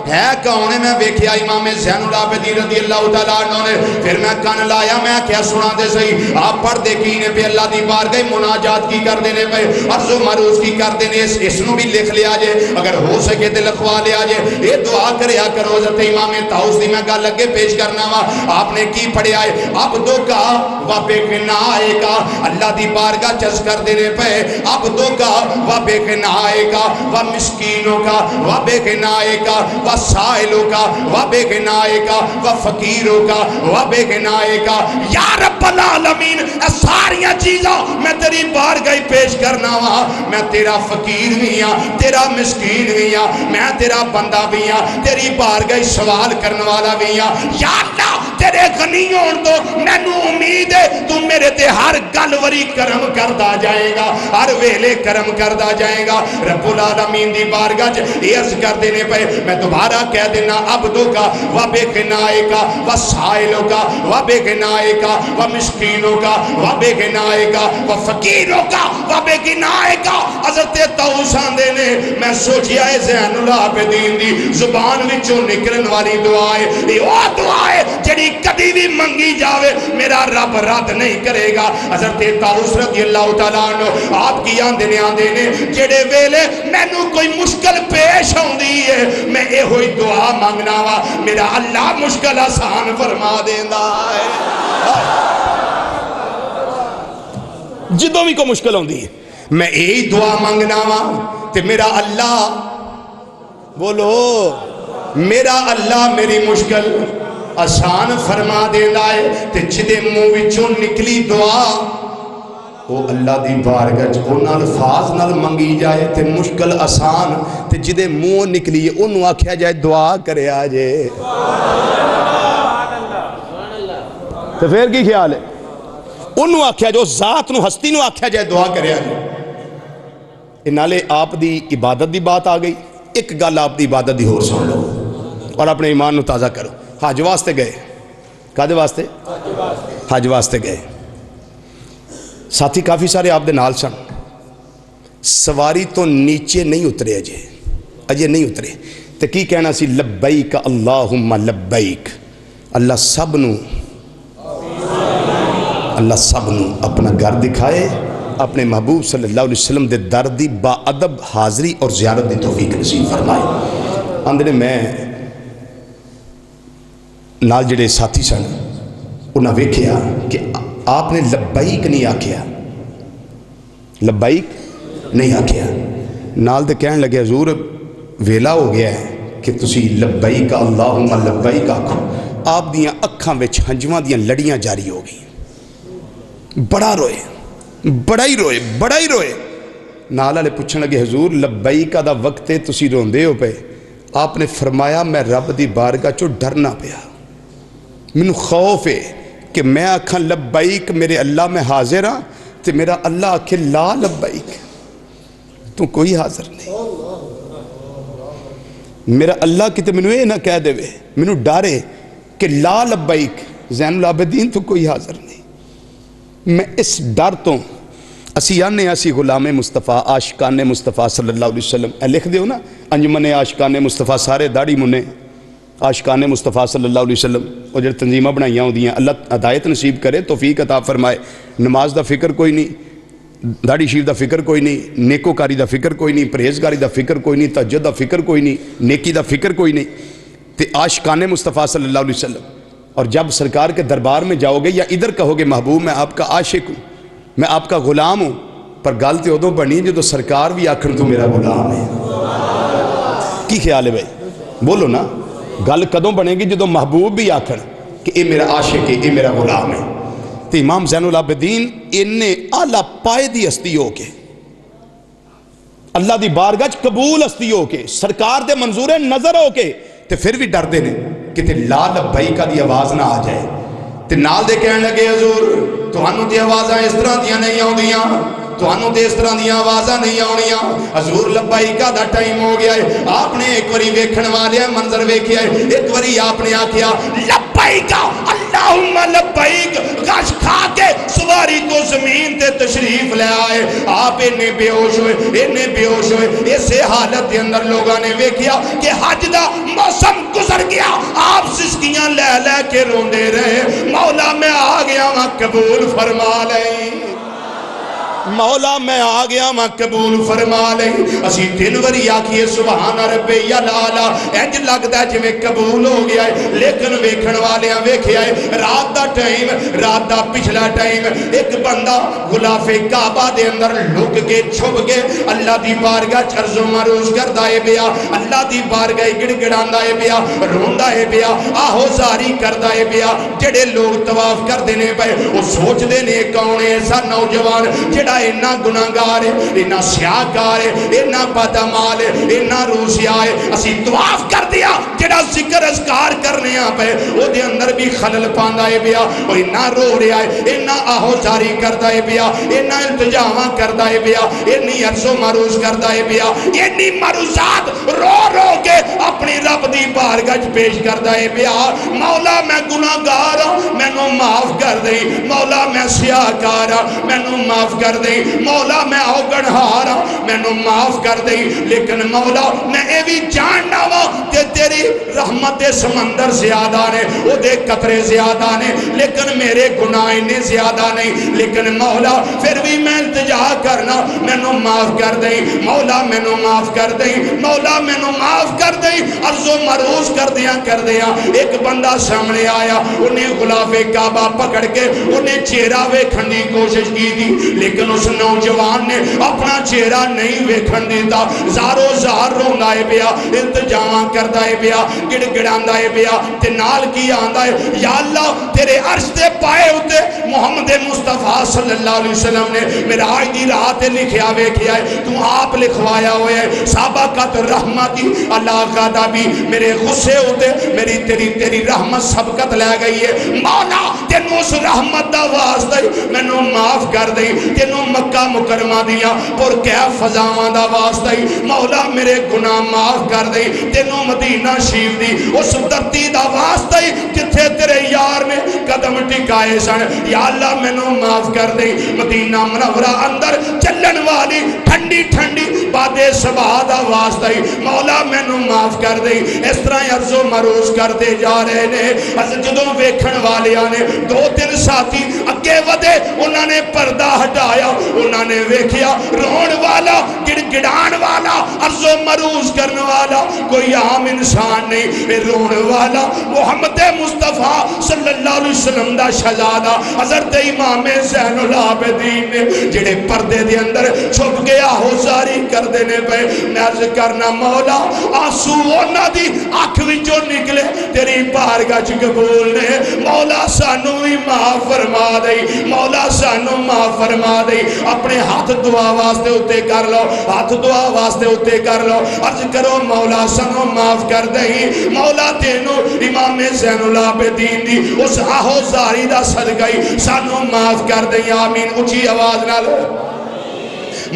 ہے کون ہے. میں ویکھیا امام زین العابدین رضی اللہ تعالیٰ عنہ نے. پھر میں کان لایا، میں کیا سنا دے صحیح آپ پڑھ دے کی نے پہ اللہ دی بارگاہ مناجات کی کر دینے پہ عرض و معروض کی کر دینے. اس نو بھی لکھ لیا جے، اگر ہو سکے تے لکھوا لیا جے. یہ دعا کریا کرو. حضرت امام طاؤس دی میں گل اگے پیش کرنا وا. آپ نے کی پڑھیا ہے عبدوں کا و بغنائے کا، اللہ دی بارگاہ چس کر دینے پہ عبدوں کا و بغنائے کا و مسکینوں کا و بغنائے کا و سائلوں کا و بغنائے کا و فقیروں کا و بغنائے کا. یا رب العالمین ساریاں چیزاں میں تیری بارگاہ پیش کرنا وا. میں تیرا فقیر بھی ہاں، تیرا مسکین بھی ہاں، میں تیرا بندہ بھی ہاں، تیری بارگاہ سوال کرنے والا بھی ہاں. یا اللہ تیرے غنی ہون تو مینوں امید ہے تو میرے تے ہر گل وری کرم کردا جائے گا، ہر ویلے کرم کردا جائے گا. رب العالمین دی بارگاہ یہ عرض کر دینے پہ میں دوبارہ کہہ دینا عبدوں کا و بغنائے کا و سائلوں کا و بغنائے کا و مسکینوں کا و بغنائے کا و فقیروں کا و بغنائے کا. حضرت طاؤس آندے نے میں سوچیا ہے زین العابدین دی زبان وچوں نکلن والی دعا ہے یہ وہ دعا ہے جڑی کبھی بھی منگی جاوے میرا رب رد نہیں کرے گا. حضرت طاؤس رضی اللہ تعالیٰ عنہ آپ کی آندے نے جڑے ویلے مینوں کوئی مشکل پیش ہوندی ہے میں اے ہوئی دعا مانگنا وا میرا اللہ مشکل آسان فرما دیندا ہے. جدوں بھی کوئی مشکل ہوندی ہے میں یہی دعا مانگنا وا تے میرا اللہ بولو میرا اللہ میری مشکل آسان فرما دیندا ہے. تے جدے منہ وچوں نکلی دعا وہ اللہ دی بارگاہ ان الفاظ نال منگی جائے تے مشکل آسان تے جدے منہ نکلی انہوں آکھیا جائے دعا کرے آجے. تو پھر کی خیال ہے انہوں آکھیا جو ذات نو ہستی نو آکھیا جائے دعا کرے آجے. نالے آپ دی عبادت دی بات آ گئی. ایک گل آپ دی عبادت دی ہور سن لو اور اپنے ایمان نو تازہ کرو. حج واسطے گئے، کدے واسطے؟ حج واسطے گئے. ساتھی کافی سارے آپ دے نال سن. سواری تو نیچے نہیں اترے اجے نہیں اترے تے کی کہنا سی لبیک اللہم لبیک. اللہ سب نو اپنا گھر دکھائے، اپنے محبوب صلی اللہ علیہ وسلم دے در دی با ادب حاضری اور زیارت دی توفیق نصیب فرمائے. اندرے میں نال جڑے ساتھی سن انہاں ویکھیا کہ آپ نے لبیک نہیں آکھیا، لبیک نہیں آکھیا. نال دے کہن لگے حضور ویلا ہو گیا ہے کہ تسی لبیک اللہم لبیک آکھو. آپ دیاں اکھاں وچ ہنجواں دیاں لڑیاں جاری ہو گئی. بڑا روئے، بڑا ہی روئے. نال والے پوچھن لگے حضور لبیک دا وقت ہے تسی روندے ہو پے؟ آپ نے فرمایا میں رب دی بارگاہ چوں ڈرنا پیا، مینوں خوف ہے کہ میں آکھاں لبیک میرے اللہ میں حاضر ہاں تے میرا اللہ آکھے لا لبیک تو کوئی حاضر نہیں. میرا اللہ کتے مینوں یہ نہ کہہ دے وے، مینوں ڈارے کہ لا لبیک زین العابدین تو کوئی حاضر نہیں. میں اس ڈر تو اسی آنے اسی غلام مصطفیٰ عاشقان مصطفیٰ صلی اللہ علیہ وسلم اے لکھ دیو نا انجمن عاشقان مصطفیٰ سارے داڑھی منے عاشقان مصطفیٰ صلی اللہ علیہ وسلم اور جو تنظیمہ بنائیاں ہوں دیاں اللہ ہدایت نصیب کرے توفیق عطا فرمائے. نماز دا فکر کوئی نہیں، داڑھی شریف دا فکر کوئی نہیں، نیکوکاری دا فکر کوئی نہیں، پرہیزگاری دا فکر کوئی نہیں، تہجد دا فکر کوئی نہیں، نیکی دا فکر کوئی نہیں. تے عاشقان مصطفیٰ صلی اللہ علیہ وسلم. اور جب سرکار کے دربار میں جاؤ گے یا ادھر کہو گے محبوب میں آپ کا عاشق ہوں، میں آپ کا غلام ہوں، پر گل تو ادوں بنی جو تو سرکار بھی آکھن تو میرا غلام ہے. کی خیال ہے بھائی بولو نا، گل کدوں بنے گی جدوں محبوب بھی آکھن کہ اے میرا عاشق ہے، اے میرا غلام ہے. تو امام زین العابدین انہیں اعلیٰ پائے دی ہستی ہو کے اللہ دی بارگاہ قبول ہستی ہو کے سرکار دے منظور نظر ہو کے تے پھر بھی ڈر دے نے کہ تے لا لبیک دی آواز نہ آ جائے. تے نال دے کہن لگے حضور تہانوں تے آوازاں اس طرح دیاں نہیں آؤندیاں، تہانوں تے اس طرح دیاں آوازاں نہیں آونیاں. حضور لبیک دا ٹائم ہو گیا ہے. آپ نے ایک واری ویکھن والے منظر ویکھیا ہے، ایک واری آپ نے آکھیا لبیک اللہم لبیک، غش کھا کے سواری تو زمین تے تشریف لے آئے. آپ انہیں بے ہوش ہوئے. اسے حالت دے اندر لوگاں نے ویکھیا کہ حج دا موسم گزر گیا، آپ سسکیاں لے لے کے روندے رہے. مولا میں آ گیا وہاں قبول فرما لیں، مولا میں آ گیا میں قبول فرما لیں. اسی تین وری آکھیے سبحان ربی الاعلی، انج لگدا جے میں قبول ہو گیا ہے. لیکن ویکھن والیاں ویکھیا ہے رات دا ٹائم، رات دا پچھلا ٹائم، ایک بندہ غلاف کعبہ دے اندر لک کے چھپ کے اللہ دی بارگاہ عرض و معروض کردا ہے پیا، اللہ دی بارگاہ گڑگڑاندا ہے پیا، روندا ہے پیا، آہو زاری کردا ہے پیا. جڑے لوگ طواف کردے نے پے او سوچدے نے کون ہے ایسا نوجوان جڑا اینا گناہگار ہے، اینا سیاہکار ہے، اینا بدعمال ہے، اینا روسیا ہے. اسی طواف کر دیا جڑا ذکر اذکار کرنے آ پے او دے اندر بھی خلل پاندا ہے پیا. او اینا رو رہا ہے، اینا آہو جاری کردا ہے پیا، اینا التجاواں کردا ہے پیا، اینی عرض و معروض کردا ہے پیا، اینی معروضات رو رو کے اپنی رب دی بارگاہ پیش کردا ہے پیا. مولا میں گناہگار ہوں مینوں معاف کر دیں، مولا میں سیاہکار ہوں مینوں معاف کر دیں، مولا میں اوگنہار ہوں مینوں معاف کر دیں. لیکن مولا میں اے بھی جاننا وا کہ تیری رحمت سمندر زیادہ نے، او دے قطرے زیادہ نے، لیکن میرے گناہ انہیں زیادہ نہیں. لیکن مولا پھر بھی میں التجا کرنا مینوں معاف کر دیں، مولا مینوں معاف کر دیں، مولا مینوں معاف کر دیں. عرض و معروض کر دیا ایک بندہ سامنے آیا، انہیں غلاف کعبہ پکڑ کے انہیں چہرہ ویکھن دی کوشش کی تھی، لیکن اس نوجوان نے اپنا چہرہ نہیں ویکھن دیتا. زارو زار روندا ہے پیا، التجاواں کردا ہے پیا، گڑ گڑاندا ہے پیا. تے نال کی آندا ہے یا اللہ تیرے عرش دے پائے ہوتے محمد مصطفیٰ صلی اللہ علیہ وسلم نے معراج دی رات لکھیا ویکھیا ہے، تو آپ لکھوایا ہوئے ہے سابقت رحمتی اللہ کا بھی میرے غصے ہوتے میری تیری رحمت سبقت لے گئی ہے. مولا تینوں اس رحمت دا واسطہ مینوں معاف کر دیں، تینوں مکہ مکرمہ دیا پر کیا فضاواں دا واسطہ مولا میرے گناہ معاف کر دیں. تینوں مدینہ شریف دی اس دھرتی دا واسطہ جتھے تیرے یار نے قدم ٹکائے سن، یا اللہ مینوں معاف کر دیں. مدینہ منورہ اندر چلن والی ٹھنڈی ٹھنڈی بادے صبا دا واسطہ مولا مینوں معاف کر دیں. اس طرح عرض و معروض کرتے جا رہے نے. جدوں ویکھن والیاں نے دو تین ساتھی اگے ودے، انہوں نے پردہ ہٹایا، انہوں نے ویکھیا رون والا گڑ گڑان والا عرض و مروز کرنے والا کوئی عام انسان نہیں، رون والا محمد مصطفیٰ صلی اللہ علیہ وسلم دا شہزادہ حضرت امام زین العابدین نے جڑے پردے دے اندر چھپ گیا ہو زاری کر دینے پہ میں عرض کرنا مولا آنسو اونا دی آنکھ وچوں نکلے تیری بارگاہ چ قبول نے، مولا سانو بھی معاف فرما دئی، مولا سانو معاف فرما دئی، اپنے ہاتھ دعا واسطے اتے کر لو، ہاتھ دعا واسطے اتے کر لو، عرض کرو مولا سانو معاف کر دئی، مولا تینو امام زین العابدین دی اس آہو زاری دا صدقائی سانو معاف کر دئی، آمین اچھی آواز نال،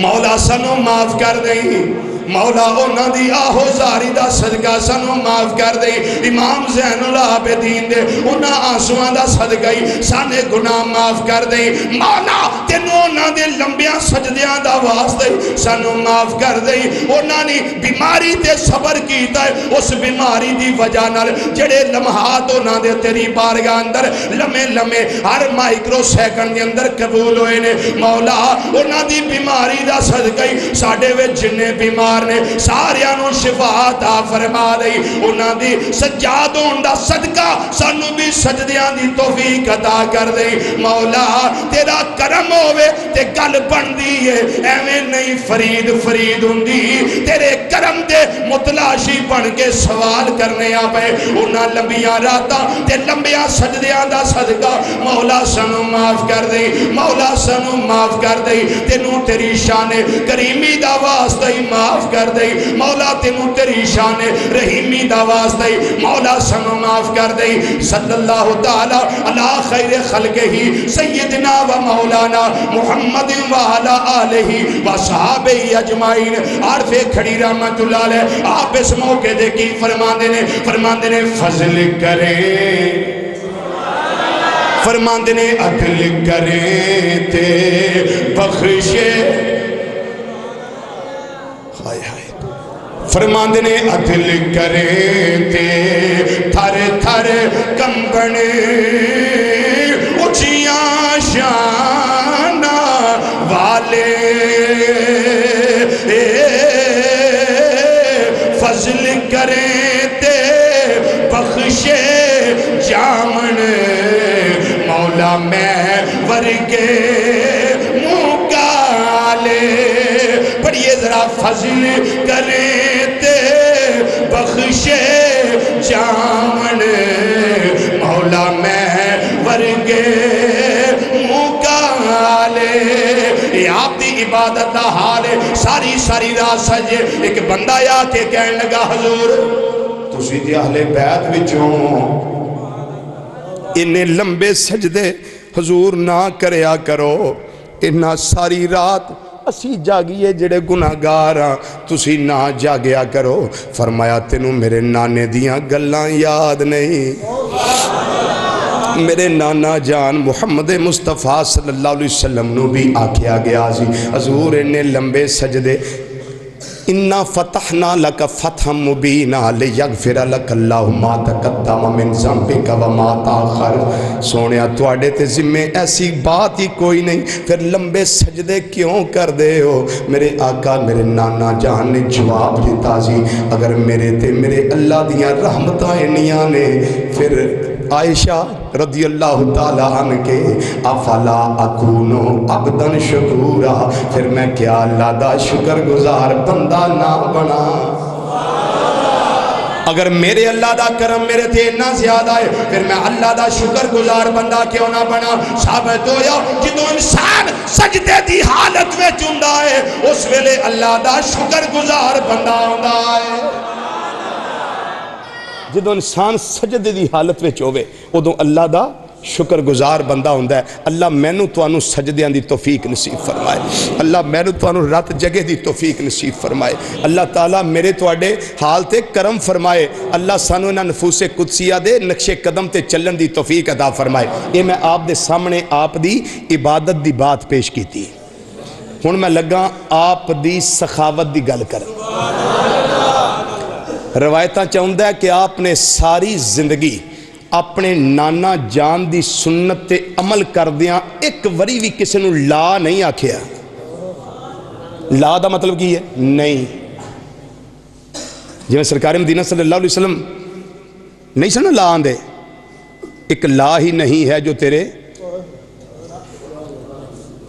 مولا سانو معاف کر دئی، مولا اونا دی آہو زاری دا صدقہ سانو معاف کر دئی، امام زین العابدین دے اونا آنسوان دا صدقائی سانے گناہ معاف کر دئی، مولا تینو اونا دے لمبیاں سجدیاں دا واسطے سانو معاف کر دئی، اونا نے بیماری تے صبر کیتا ہے اس بیماری دی وجہ نال جڑے لمحات اونا دے تیری بارگاہ اندر لمے لمے ہر مائکرو سیکنڈ دے اندر قبول ہوئے نے، مولا اونا دی بیماری دا صدقائی ساڑے وے جننے بیمار نے ساریانوں شفا عطا فرما دئی، انہاں دی سجادوں دا صدقہ سانو بھی سجدیاں دی توفیق عطا کر دئی، مولا تیرا کرم ہوئے تے گل بن دی ہے ایویں نہیں فرید فرید ہوندی، تیرے کرم دے متلاشی بن کے سوال کرنے آپے، انہاں لمبیاں راتا تے لمبیاں سجدیاں دا صدقہ مولا سانو معاف کر دئی، مولا سانو معاف کر دئی، تینوں تیری شان کریمی دا واسطہ ہی معاف کر دئی، مولا تینوں تیری شان رحیمی دا واسطہ ہی مولا سانو معاف کر دئی، صلی اللہ تعالی علی خیر خلق ہی سیدنا و مولانا محمد و علی آلہ و صحابہ اجمعین، عارف کھڑی رحمت اللہ علیہ آپ اس موقع دے کی فرماندے نے فضل کرے، فرماندے نے عدل کرے تے بخشے، فرماندے نے عدل کرے تے تھر تھر کمبنے اچھیاں شانہ والے، فضل کرے تے بخشے جامن مولا میں ورگے مکالے، پڑھئے ذرا فضل کرے تے بخشے جامن مولا میں ورگے مکالے، یہ آپ دی عبادت دا حال ہے، ساری رات سجے، ایک بندہ یا کے کہنے لگا حضور تسی دی اہل بیت وچوں انہیں لمبے سجدے حضور نہ کریا کرو، انہا ساری رات اسی جاگیے جڑے گناہگار ہاں تسی نہ جاگیا کرو، فرمایا تینوں میرے نانے دیاں گلاں یاد نہیں، میرے نانا جان محمد مصطفیٰ صلی اللہ علیہ وسلم نو بھی آکھیا گیا سی حضور انہیں لمبے سجدے اِنَّا فَتَحْنَا لَكَ فَتْحًا مُبِينًا لِيَغْفِرَ لَكَ اللَّهُ مَا تَقَدَّمَ مِن ذَنبِكَ وَمَا تَأَخَّرَ، سونیا تواڈے تے ذمہ ایسی بات ہی کوئی نہیں، پھر لمبے سجدے کیوں کر دے ہو؟ میرے آقا میرے نانا جان نے جواب دیتا سی اگر میرے تے میرے اللہ دیاں رحمتاں انیاں نے، پھر عائشہ رضی اللہ تعالیٰ عنہ کے افلا اکونو عبدن شکورا، پھر میں کیا اللہ دا شکر گزار بندہ نہ بنا؟ اگر میرے اللہ دا کرم میرے تھے اتنا زیادہ ہے پھر میں اللہ دا شکر گزار بندہ کیوں نہ بنا؟ ثابت ہویا جدو انسان سجدے دی حالت میں چندہ ہے اس ویلے اللہ دا شکر گزار بندہ ہوندہ ہے، جدو انسان سجدے دی حالت میں چوے ادو اللہ دا شکر گزار بندہ ہوندہ ہے۔ اللہ مینو توانو سجدیاں دی توفیق نصیب فرمائے، اللہ مینو توانو رات جگہ دی توفیق نصیب فرمائے، اللہ تعالیٰ میرے توڑے حال تے کرم فرمائے، اللہ سانو انہا نفوس قدسیہ دے نقش قدم تے چلن دی توفیق عطا فرمائے۔ یہ میں آپ دے سامنے آپ دی عبادت دی بات پیش کی تھی، ہن میں لگا آپ دی سخاوت دی گل کر۔ روایتاں چاہندہ ہے کہ آپ نے ساری زندگی اپنے نانا جان دی سنت تے عمل کر دیاں ایک وری بھی کسی نو لا نہیں آکھیا، لا دا مطلب کی ہے نہیں. جی سرکار مدینہ صلی اللہ علیہ وسلم نہیں سن لا آندے, ایک لا ہی نہیں ہے جو تیرے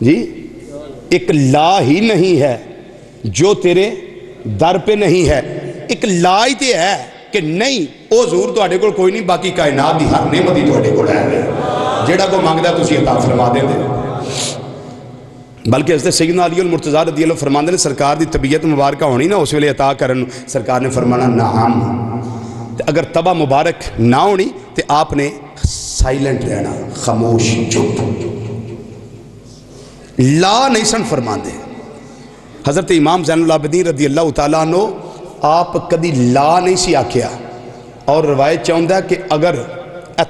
جی ایک لا ہی نہیں ہے جو تیرے در پہ نہیں ہے. ایک لا ہی تے ہے کہ نہیں او حضور تواڈے کول کوئی نہیں, باقی کائنات دی ہر نعمت ہی تواڈے کول ہے, جیڑا کو مانگدا تسی عطا فرما دے دے. بلکہ حضرت سیدنا علی المرتضیٰ رضی اللہ فرماندے نے سرکار دی طبیعت مبارکہ ہونی نا اس ویلے عطا کرن, سرکار نے فرمانا نعم. اگر تبا مبارک نہ ہونی تو آپ نے سائلنٹ رہنا, خاموش چپ, لا نہیں سن فرماندے. حضرت امام زین العابدین رضی اللہ تعالیٰ عنہ آپ کدی لا نہیں سی آکھیا, اور روایت چاہتا ہے کہ اگر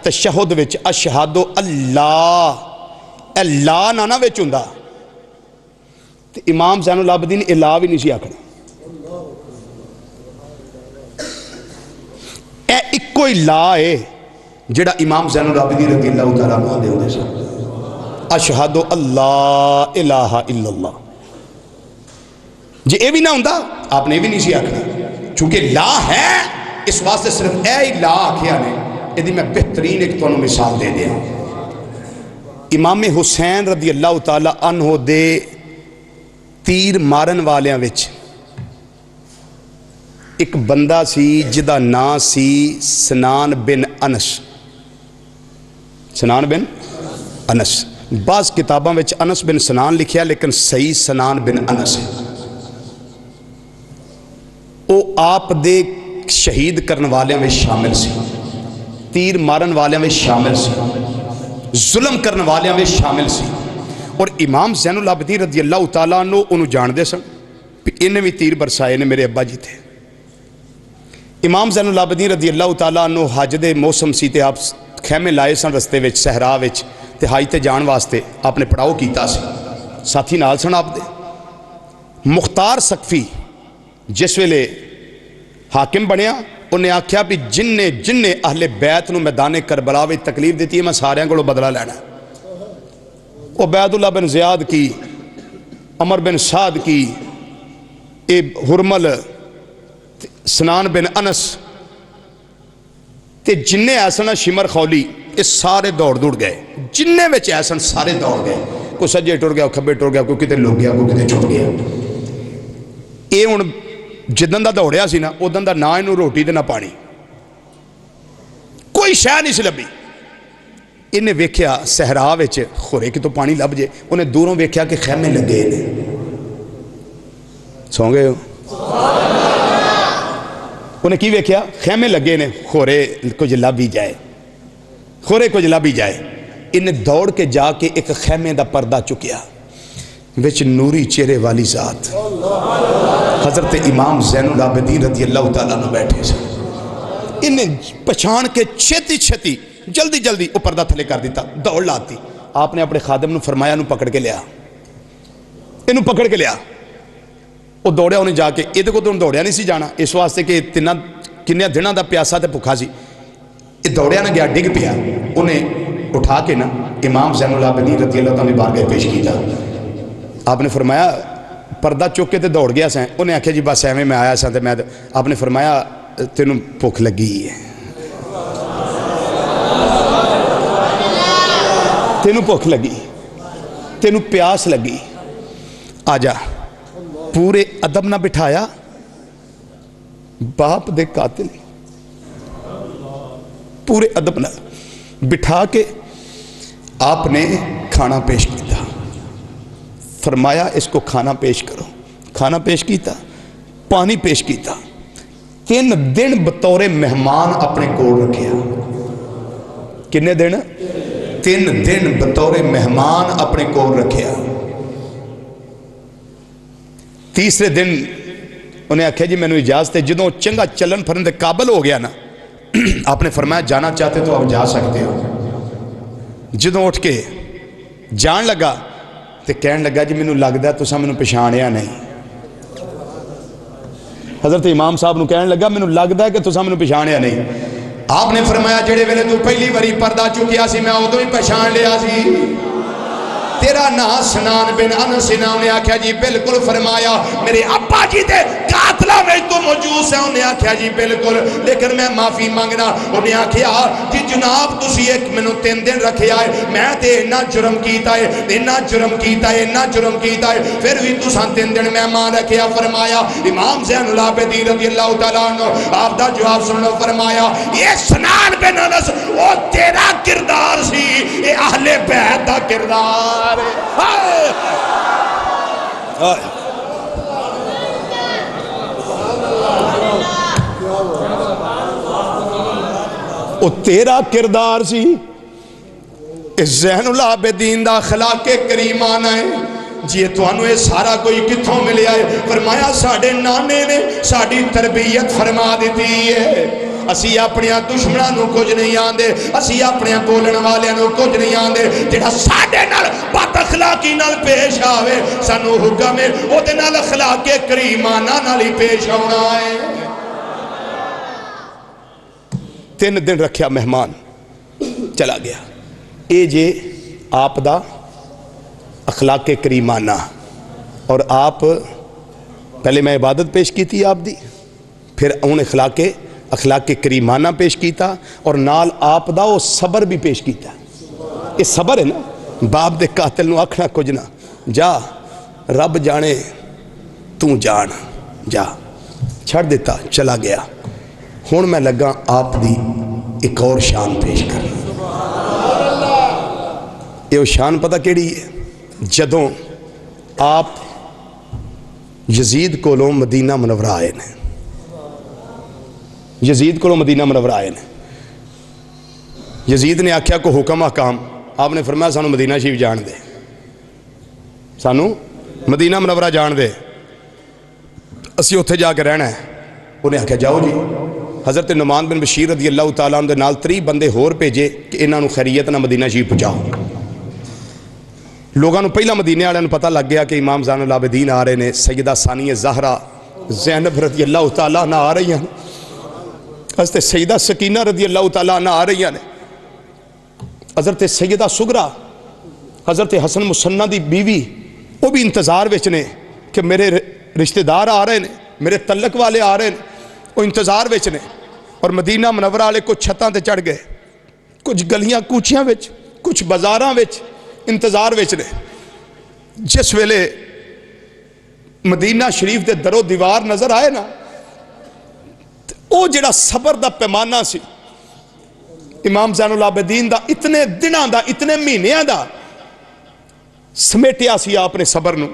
تشہد وچ اشہد اللہ لا نہ وچ ہوندا تو امام زین العابدین لا بھی نہیں سی آکھنا. اے اکو ہی لا ہے جڑا امام زین العابدین رضی اللہ تعالیٰ عنہ دے ہوندے سن, اشہد اللہ الہ الا اللہ. جی اے بھی نہ ہوندا آپ نے بھی نہیں سی آکھنا, چونکہ لا ہے اس واسطے صرف اے ہی لا آکھیا نے. یہ میں بہترین ایک تانوں مثال دے دیا. امام حسین رضی اللہ تعالیٰ عنہ دے تیر مارن والیاں وچ ایک بندہ سی جدا نام سی سنان بن انس. سنان بن انس, بعض کتاباں وچ انس بن سنان لکھیا لیکن صحیح سنان بن انس ہے. او آپ دے شہید کرن والیاں وچ شامل سی, تیر مارن والیاں وچ شامل سی, ظلم کرن والیاں وچ شامل سی. اور امام زین العابدین رضی اللہ تعالیٰ عنہ انہوں جان دے سن کہ انہیں بھی تیر برسائے نے میرے ابا جی تھے. امام زین العابدین رضی اللہ تعالیٰ عنہ حج دے موسم سی تے آپ خیمے لائے سن رستے وچ صحرا وچ تے حج تے جان واسطے آپ نے پڑاؤ کیتا سی, ساتھی نال سن آپ دے. مختار سقفی جس ویلے حاکم بنیا انہیں آکھیا بھی جن اہل بیت نو میدان کربلا وچ تکلیف دیتی ہے میں ساریاں کو بدلہ لینا. عبید اللہ بن زیاد کی, عمر بن سعد کی, حرمل, سنان بن انس تے جننے ایسن شمر خولی یہ سارے دوڑ گئے, جننے وچ ایسن سارے دوڑ گئے. کوئی سجے ٹر گیا, کھبے ٹر گیا, کوئی کتے لوگ گیا, کوئی کتے چھٹ گیا. یہ ہوں جدن دا دوڑیا سی نا ادن دا نہ انہوں روٹی تے نہ پانی, کوئی شے نہیں سی لبھی. انہیں ویکھیا صحرا وچ خورے کہ تو پانی لب جے, انہیں دوروں ویکھیا کہ خیمے لگے نے. سو گئے ہو؟ انہیں کی ویکھیا خیمے لگے نے, خورے کچھ لب ہی جائے, خورے کچھ لب ہی جائے. انہیں دوڑ کے جا کے ایک خیمے دا پردہ چکیا, وچ نوری چہرے والی ذات حضرت امام زین العابدین رضی اللہ تعالیٰ عنہ بیٹھے سے. انہیں پہچان کے چھتی جلدی وہ پردہ تھلے کر دیتا, دوڑ لاتی. آپ نے اپنے خادم نو فرمایا انہوں پکڑ کے لیا, انہوں پکڑ کے لیا. وہ دوڑیا انہیں جا کے, یہ کو تو دوڑیا نہیں سی جانا اس واسطے کہ کنیا دنوں دا پیاسا تے بھکھا سی. یہ دوڑیا نہ گیا, ڈگ پیا. انہیں اٹھا کے نا امام زین العابدین رضی اللہ تعالیٰ بارگاہ پیش کیتا. آپ نے فرمایا پردہ چک کے تے دوڑ گیا سیں. انہیں آکھیا جی بس ایویں میں آیا سا تے میں. آپ نے فرمایا تینوں بھوک لگی ہے, تینوں بھوک لگی, تینوں پیاس لگی, آ جا. پورے ادب نہ بٹھایا, باپ دے قاتل, پورے ادب نہ بٹھا کے آپ نے کھانا پیش کیتا. فرمایا اس کو کھانا پیش کرو. کھانا پیش کیتا, پانی پیش کیتا. 3 دن بطور مہمان اپنے کول رکھیا. کنے دن؟ 3 دن بطور مہمان اپنے کول رکھیا. تیسرے دن انہیں آکھیا جی میں نے اجازت ہے. جدوں چنگا چلن پھرن دے قابل ہو گیا نا آپ نے فرمایا جانا چاہتے تو آپ جا سکتے ہو. جدوں اٹھ کے جان لگا تو کہن لگا جی میں لگتا ہے تساں میں پچھاڑیا نہیں. حضرت امام صاحب نو کہن لگا میں لگتا ہے کہ تساں میں پچھاڑیا نہیں. آپ نے فرمایا جڑے ویلے تو پہلی باری پردہ چکیا سی میں ادو ہی پہچان لیا سی. تیرا نام سنان بن انس ہے؟ انہیں آکھیا جی بالکل۔ فرمایا میرے ابا جی دے قاتلہ میں تو موجود ہے؟ انہیں آکھیا جی بالکل، لیکن میں معافی مانگنا۔ انہیں آکھیا جی جناب تسی ایک منو 3 دن رکھے آئے، میں تے انہا جرم کیتا ہے، انہا جرم کیتا ہے، انہا جرم کیتا ہے، پھر بھی تساں 3 دن مہمان رکھیا۔ فرمایا امام زین العابدین رضی اللہ تعالیٰ عنہ آپ دا جواب سنو۔ فرمایا یہ سنان بن انس وہ تیرا کردار سی، اے اہل بیت دا کردار ہے۔ وہ تیرا کردار سی، زین العابدین دا اخلاق کریمانہ ہے جی۔ تانوں یہ سارا کوئی کتھوں ملیا ہے؟ فرمایا ساڑھے نانے نے ساڑھی تربیت فرما دیتی ہے۔ اسی اپنے دشمنوں کچھ نہیں آندے، اسی اپنے بولن والے کچھ نہیں آندے۔ جڑا ساڑھے نال بد اخلاقی نال پیش آوے سانو حکم ہے او دے نال اخلاق کریمانہ نال ہی پیش ہونا ہے۔ 3 دن رکھیا مہمان چلا گیا۔ اے جے آپ دا اخلاق کریمانہ، اور آپ پہلے میں عبادت پیش کی تھی آپ دی، پھر ان اخلاق کریمانہ پیش کیتا، اور نال آپ دا وہ صبر بھی پیش کیتا۔ یہ صبر ہے نا، باپ دے قاتل نو آکھنا کچھ نہ، جا رب جانے تو جان، جا چھڑ دیتا چلا گیا۔ ہون میں لگا آپ دی ایک اور شان پیش کر۔ یہ شان پتہ کیڑی ہے؟ جدوں آپ یزید کو مدینہ منورہ آئے نے، یزید کو مدینہ منورہ آئے نے، یزید نے آکھیا کو حکم احکام، آپ نے فرمایا سانو مدینہ شریف جان دے، سانو مدینہ منورہ جان دے، اسی اتھے جا کے رہنا ہے۔ انہیں آکھیا جاؤ جی۔ حضرت نعمان بن بشیر رضی اللہ تعالیٰ عنہ دے نال 3 بندے ہور بھیجے کہ انہاں نو خیریت نہ مدینہ شریف پہنچاؤ۔ لوگاں نو پہلا مدینے والے نو پتہ لگ گیا کہ امام زین العابدین آ رہے نے، سیدہ ثانیہ زہرا زینب رضی اللہ تعالیٰ عنہ آ رہی ہیں، حضرت سیدہ سکینہ رضی اللہ تعالیٰ عنہ آ رہی ہیں، حضرت سیدہ سغرا حضرت حسن مسنہ دی بیوی وہ بھی انتظار وچ نے کہ میرے رشتہ دار آ رہے نے، میرے تعلق والے آ رہے نے، وہ انتظار وچ نے۔ اور مدینہ منورہ والے کچھ چھتاں تے چڑھ گئے، کچھ گلیاں کوچیاں وچ، کچھ بازاراں وچ انتظار وچ نے۔ جس ویلے مدینہ شریف دے درو دیوار نظر آئے نا، او جڑا صبر دا پیمانہ سی امام زین العابدین دا، اتنے دنوں دا، اتنے مہینیاں دا سمیٹیا سی آپ نے صبر نو۔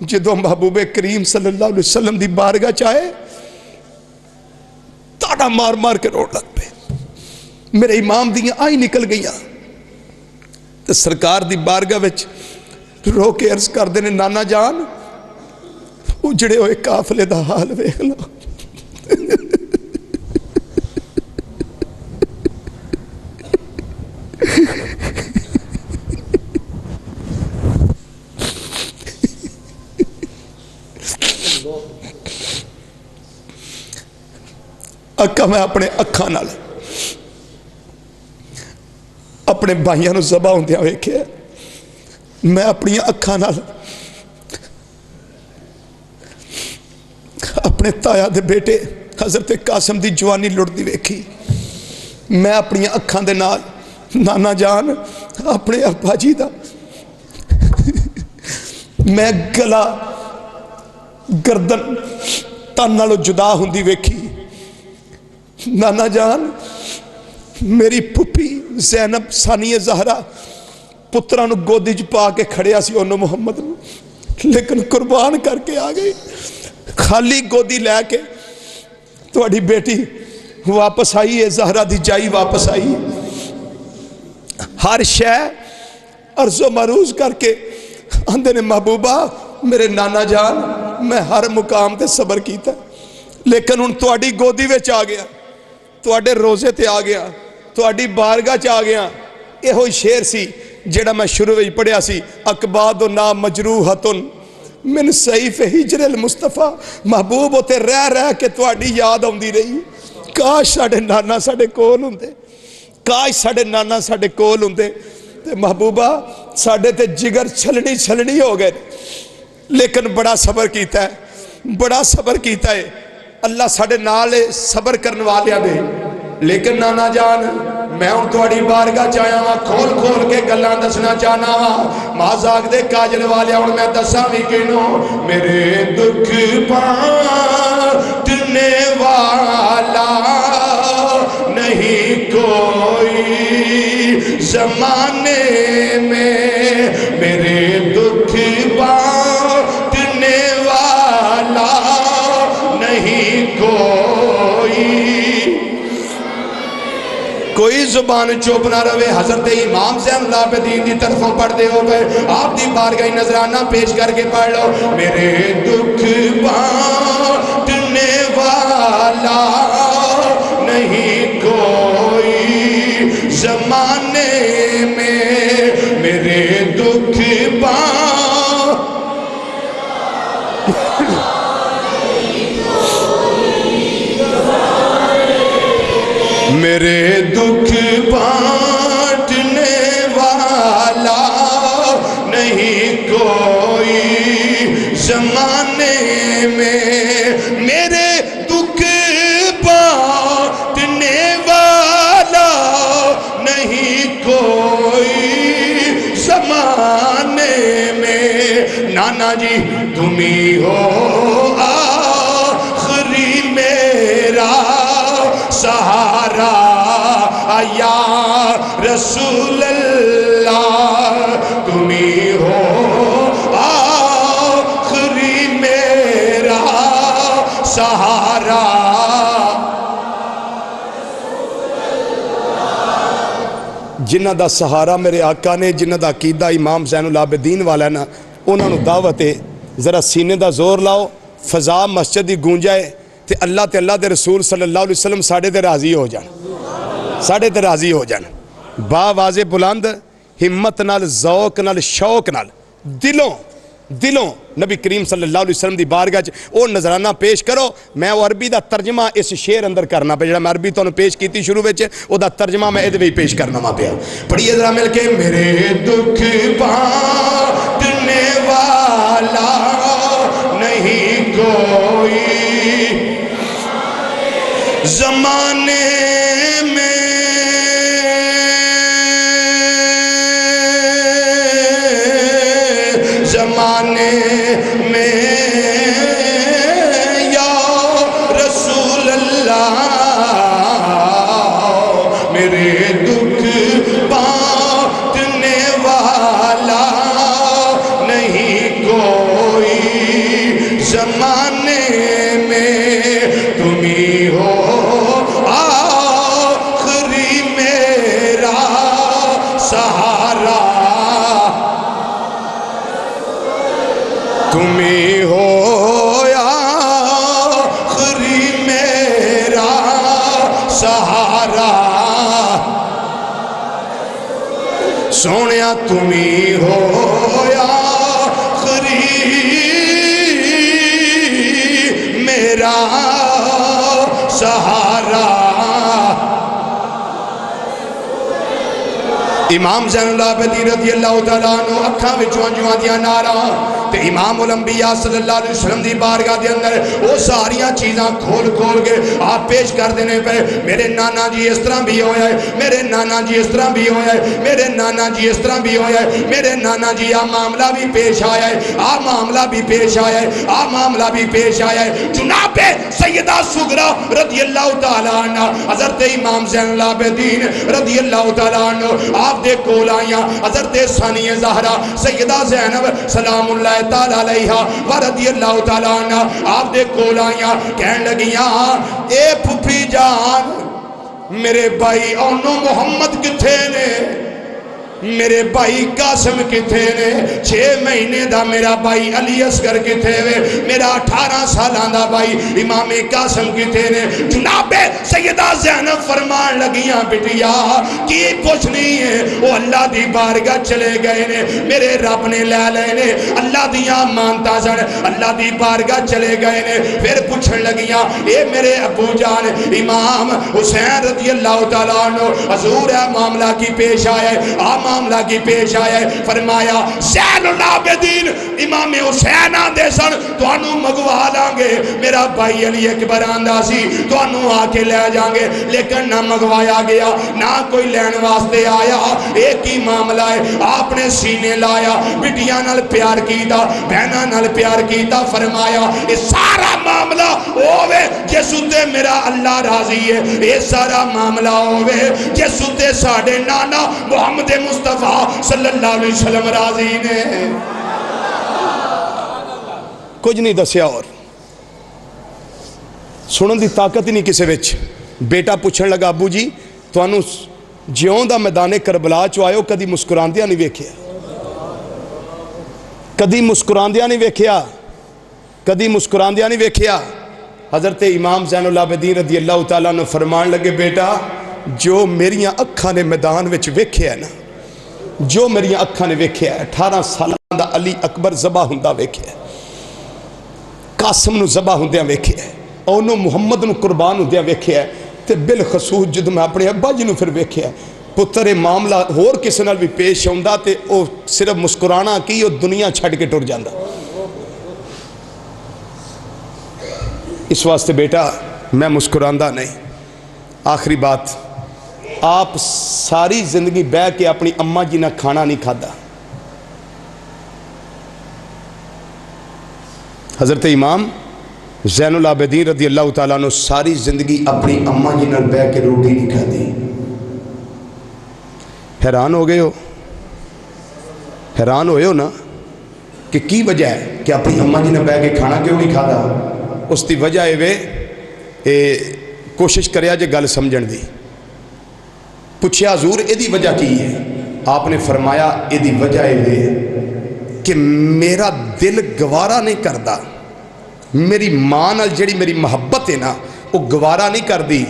جدوں محبوب کریم صلی اللہ علیہ وسلم دی بارگاہ چاہے تاڑا مار مار کے روڑ لگ پہ، میرے امام دیاں آئی نکل گئیاں، تو سرکار دی بارگاہ وچ رو کے عرض کر دینے نانا جان اجڑے ہوئے قافلے دا حال ویکھ لو۔ اکا میں اپنے اکھاں نال اپنے بھائیاں نو ذبح ہوندیاں ویکھیا، میں اپنی اکھاں نال اپنے تایا دے بیٹے حضرت قاسم دی جوانی لڑدی ویکھی، میں اپنی اکھاں دے نال نانا جان اپنے ابا جی دا میں گلا گردن تن نالوں جدا ہوندی ویکھی۔ نانا جان میری پھپھی زینب ثانیہ زہرا پتران گودی جو پا کے کھڑیا سی انہوں محمد نو، لیکن قربان کر کے آ گئی، خالی گودی لے کے تواڈی بیٹی واپس آئی ہے، زہرا دی جائی واپس آئی ہے، ہر شے عرض و معروض کر کے اندے نے محبوبہ میرے نانا جان میں ہر مقام تے صبر کیتا، لیکن ان تواڈی گودی وچ آ گیا، تواڈے روزے تے آ گیا، تواڈی بارگاہ چ آ گیا۔ یہ ہوئی شعر سی جڑا میں شروع وچ پڑھیا سی، اقبادنا مجروحۃ من سیف ہجر المصطفیٰ، محبوب ہوتے رہ کے تواڈی یاد آندی رہی، کاش ساڈے نانا ساڈے کول ہوندے، کاش ساڈے نانا ساڈے کول ہوندے۔ تے محبوبہ ساڈے تے جگر چھلنی چھلنی ہو گئے لیکن بڑا صبر کیتا ہے بڑا صبر کیتا ہے اللہ ساڈے نال صبر کرن والیاں دے لیکن نانا جان میں ہوں تھوڑی بارگاہ چاہیا ہاں کھول کھول کے گلاں دسنا چاہنا ہاں مازاق دے کاجل والے ہوں میں دساں وی کینوں میرے دکھ بانٹنے والا نہیں کوئی زمانے میں میرے دکھ بانٹنے والا نہیں کوئی زبان چوپ نہ روے حضرت امام زین العابدین دی طرفوں پڑھ دے ہو گئے آپ دی بارگاہ نذرانہ پیش کر کے پڑھ لو میرے دکھ بانٹنے والا نہیں کوئی زمانے میں میرے دکھ میرے دکھ بانٹنے والا نہیں کوئی زمانے میں میرے دکھ بانٹنے والا نہیں کوئی زمانے میں نانا جی تم ہی ہو آخری میرا سہارا یا رسول اللہ تم ہی ہو آخری میرا سہارا جنہ دا سہارا میرے آقا نے جنہ دا عقیدہ امام زین العابدین والا نا انہوں نے دعوت ہے ذرا سینے دا زور لاؤ فضا مسجد دی گونجائے تے اللہ دے رسول صلی اللہ علیہ وسلم ساڑھے تے راضی ہو جان ساڑھے تے راضی ہو جان با واضح بلند ہمت نال ذوق نال شوق نال دلوں نبی کریم صلی اللہ علیہ وسلم دی بارگاہ او نظرانہ پیش کرو میں وہ عربی دا ترجمہ اس شعر اندر کرنا پہ جڑا میں عربی تو پیش کیتی شروع وچ او دا ترجمہ میں ادھے بھی پیش کرنا ماں پیا پڑھیے ذرا مل کے میرے دکھ بانٹنے والا نہیں کوئی زمانے میں یا رسول اللہ میرے دکھ بانٹنے والا نہیں کوئی زمانے میں تم ہی ہو آخری میرا سہارا تم ہی ہو آخری میرا سہارا سونیا تم ہی ہو آخری میرا سہارا امام زین العابدین رضی اللہ تعالیٰ عنہ اکھاں وچوں انجواں دیاں ناراں تے امام الانبیاء صلی اللہ علیہ وسلم دی بارگاہ دے اندر وہ ساریاں چیزاں کھول کھول کے آپ پیش کر دینے پہ میرے نانا جی اس طرح بھی ہویا ہے میرے نانا جی اس طرح بھی ہویا ہے میرے نانا جی اس طرح بھی ہویا ہے میرے نانا جی آ معاملہ بھی پیش آیا ہے آ معاملہ بھی پیش آیا ہے آ معاملہ بھی پیش آیا ہے جناب سیدہ سغرا رضی اللہ تعالیٰ عنہ حضرت امام زین العابدین رضی اللہ تعالیٰ عنہ آپ دے کول آئیاں حضرت ثانی زہرا سیدہ زینب سلام اللہ تعالیٰ علیہ ورضی اللہ تعالیٰ عنہ آپ دے کول آئیاں کہن لگیاں اے پھپھی جان میرے بھائی اونو محمد کتھے نے میرے بھائی قاسم کتھے نے 6 مہینے دا میرا بھائی علی اصغر کتھے وے میرا 18 سالان دا بھائی امام قاسم کتھے نے جناب سیدہ زینب فرمان لگیاں بٹیا کی پوچھنی ہے وہ اللہ دی بارگاہ چلے گئے نے میرے رب نے لے لے نے اللہ دیاں مانتا سن اللہ دی بارگاہ چلے گئے نے پھر پوچھن لگیاں اے میرے ابو جان امام حسین رضی اللہ تعالیٰ عنہ حضور ہے معاملہ کی پیش آئے معاملہ کی پیش آیا ہے، فرمایا زین العابدین امام حسین آندے سن تو انہوں مگوا لانگے، میرا بھائی علی اکبر آندہ سی تو انہوں آ کے لے جانگے، لیکن نہ مگوایا گیا نہ کوئی لین واسطے آیا۔ ایک ہی معاملہ ہے، آپ نے سینے لایا، بٹیاں نال پیار کیتا، بہناں نال پیار کیتا، فرمایا یہ سارا معاملہ ہووے جس اتے میرا اللہ راضی ہے، یہ سارا معاملہ ہووے جس اتے ساڑھے نانا محمد مصطفیٰ صلی اللہ علیہ وسلم راضی نے۔ کچھ نہیں دسیا اور سنن دی طاقت ہی نہیں کسے وچ۔ بیٹا پوچھن لگا ابو جی تانوں جیوں دا میدان کربلا چ آئے ہو کدی مسکراندیاں نہیں ویکھیا، کدی مسکراندیاں نہیں ویکھیا، کدی مسکراندیاں نہیں ویکھیا۔ حضرت امام زین العابدین رضی اللہ تعالیٰ نے فرمان لگے بیٹا جو میریاں اکھاں نے میدان وچ ویکھیا ہے نا، جو میریاں اکھاں نے ویکھیا ہے، 18 سالہ دا علی اکبر ذبح ہوندا ویکھیا ہے، قاسم نو ذبح ہوندیاں ویکھیا ہے، اونوں محمد نو قربان ہوندیاں ویکھیا ہے، تے بالخصوص جدوں میں اپنے ابا جی نو پھر ویکھیا ہے، پتر معاملہ ہور کسے نال بھی پیش ہوندا تے او صرف مسکرانا کی او دنیا چھڈ کے ٹر جاندا۔ اس واسطے بیٹا میں مسکراندہ نہیں۔ آخری بات، آپ ساری زندگی بہ کے اپنی اماں جی نہ کھانا نہیں کھادا۔ حضرت امام زین العابدین رضی اللہ تعالیٰ نے ساری زندگی اپنی اماں جی نہ بہ کے روٹی نہیں کھادی۔ حیران ہو گئے ہو، حیران ہوئے ہو نا کہ کی وجہ ہے کہ اپنی اماں جی نہ بہ کے کھانا کیوں نہیں کھادا؟ اس دی وجہ ہے کوشش کریا جے گل سمجھن دی۔ پوچھیا حضور اے دی وجہ کی ہے؟ آپ نے فرمایا اے دی وجہ ہے کہ میرا دل گوارا نہیں کردا، میری ماں نال جڑی میری محبت ہے نا وہ گوارا نہیں کردی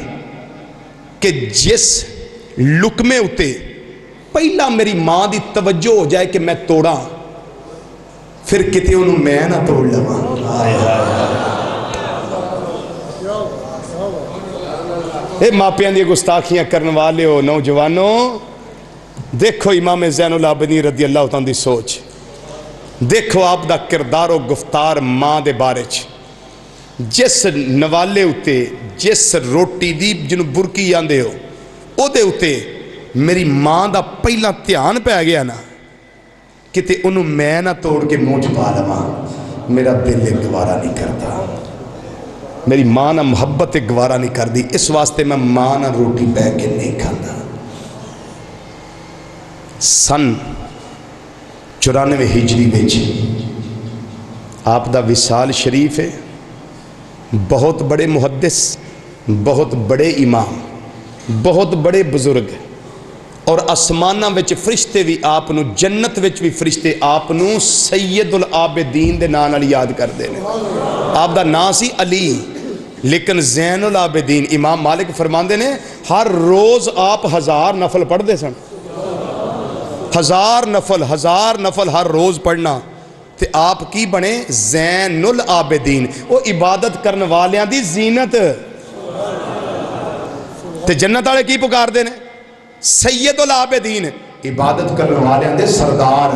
کہ جس لکمے اتے پہلا میری ماں دی توجہ ہو جائے کہ میں توڑاں پھر کتے انہوں میں نہ توڑ لواں۔ اے ماپیاں دی گستاخیاں کرنے والے ہو نوجوانوں، دیکھو امام زین العابدین رضی اللہ تعالیٰ دی سوچ، دیکھو آپ دا کردار و گفتار ماں دے بارے چ، جس نوالے اتے جس روٹی دی جنوں برکی آندے ہو او دے اتے میری ماں دا پہلا دھیان پہ گیا نا کتے انہوں میں نہ توڑ کے منہ پا لواں، میرا دل گوارا نہیں کرتا، میری ماں نہ محبت گوارا نہیں کر دی، اس واسطے میں ماں نہ روٹی بہ کے نہیں کھانا۔ سن 94 ہجری وچ آپ دا وصال شریف ہے، بہت بڑے محدث، بہت بڑے امام، بہت بڑے بزرگ، اور آسمانہ وچ فرشتے بھی آپ نو، جنت وچ بھی فرشتے آپ نو سید العابدین دے نام نال یاد کر دے نے۔ آپ دا نام سی علی، لیکن زین العابدین۔ امام مالک فرماندے نے ہر روز آپ 1000 نفل پڑھ دے سن، 1000 نفل ہر روز پڑھنا، تے آپ کی بنے زین العابدین، وہ عبادت کرنے والیاں دی زینت، تے جنت والے کی پکار دے نے سید العابدین، عبادت کرنے والیاں دے سردار۔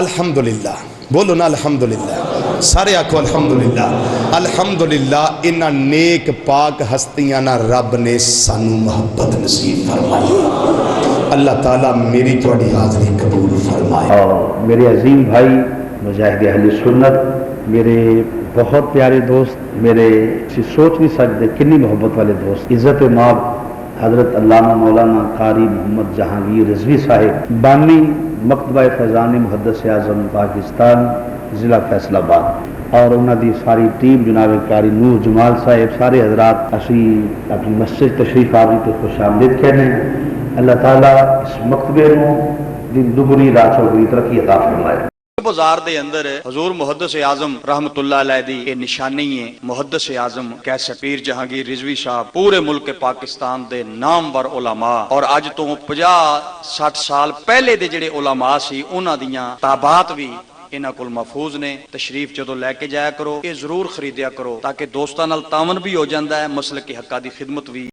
الحمدللہ، بولو نا الحمدللہ، سارے آکھو الحمدللہ۔ الحمدللہ انہاں نیک پاک ہستیاں نہ رب نے سانو محبت نصیب فرمائی۔ اللہ تعالیٰ میری تھوڑی حاضری قبول فرمائے۔ اور میرے عظیم بھائی مجاہد اہل سنت، میرے بہت پیارے دوست، میرے سوچ نہیں سکتے کنی محبت والے دوست، عزت مآب حضرت علامہ مولانا قاری محمد جہانگیر رضوی صاحب، بانی مکتبہ فیضان محدث اعظم پاکستان ضلع فیصل آباد، اور انہوں دی ساری ٹیم، جناب قاری نور جمال صاحب، سارے حضرات اسی اپنی مسجد تشریف آوری تو خوش آمدید کہنے ہیں۔ اللہ تعالیٰ اس مکتبے میں دن دگنی رات چوگنی ترقی عطا فرمائے۔ بازار دے اندر حضور محدث اعظم رحمت اللہ علیہ دی یہ نشانی ہے۔ محدث اعظم کیسے پیر جہانگیر رضوی صاحب پورے ملک پاکستان دے نامور علماء، اور اج تو 50-60 سال پہلے دے جڑے علماء سی انہاں دیاں تابعات بھی انہاں کول محفوظ نے۔ تشریف جدو لے کے جایا کرو، یہ ضرور خریدیا کرو تاکہ دوستاں نال تعاون بھی ہو جاندہ ہے، مسلک حقہ دی خدمت بھی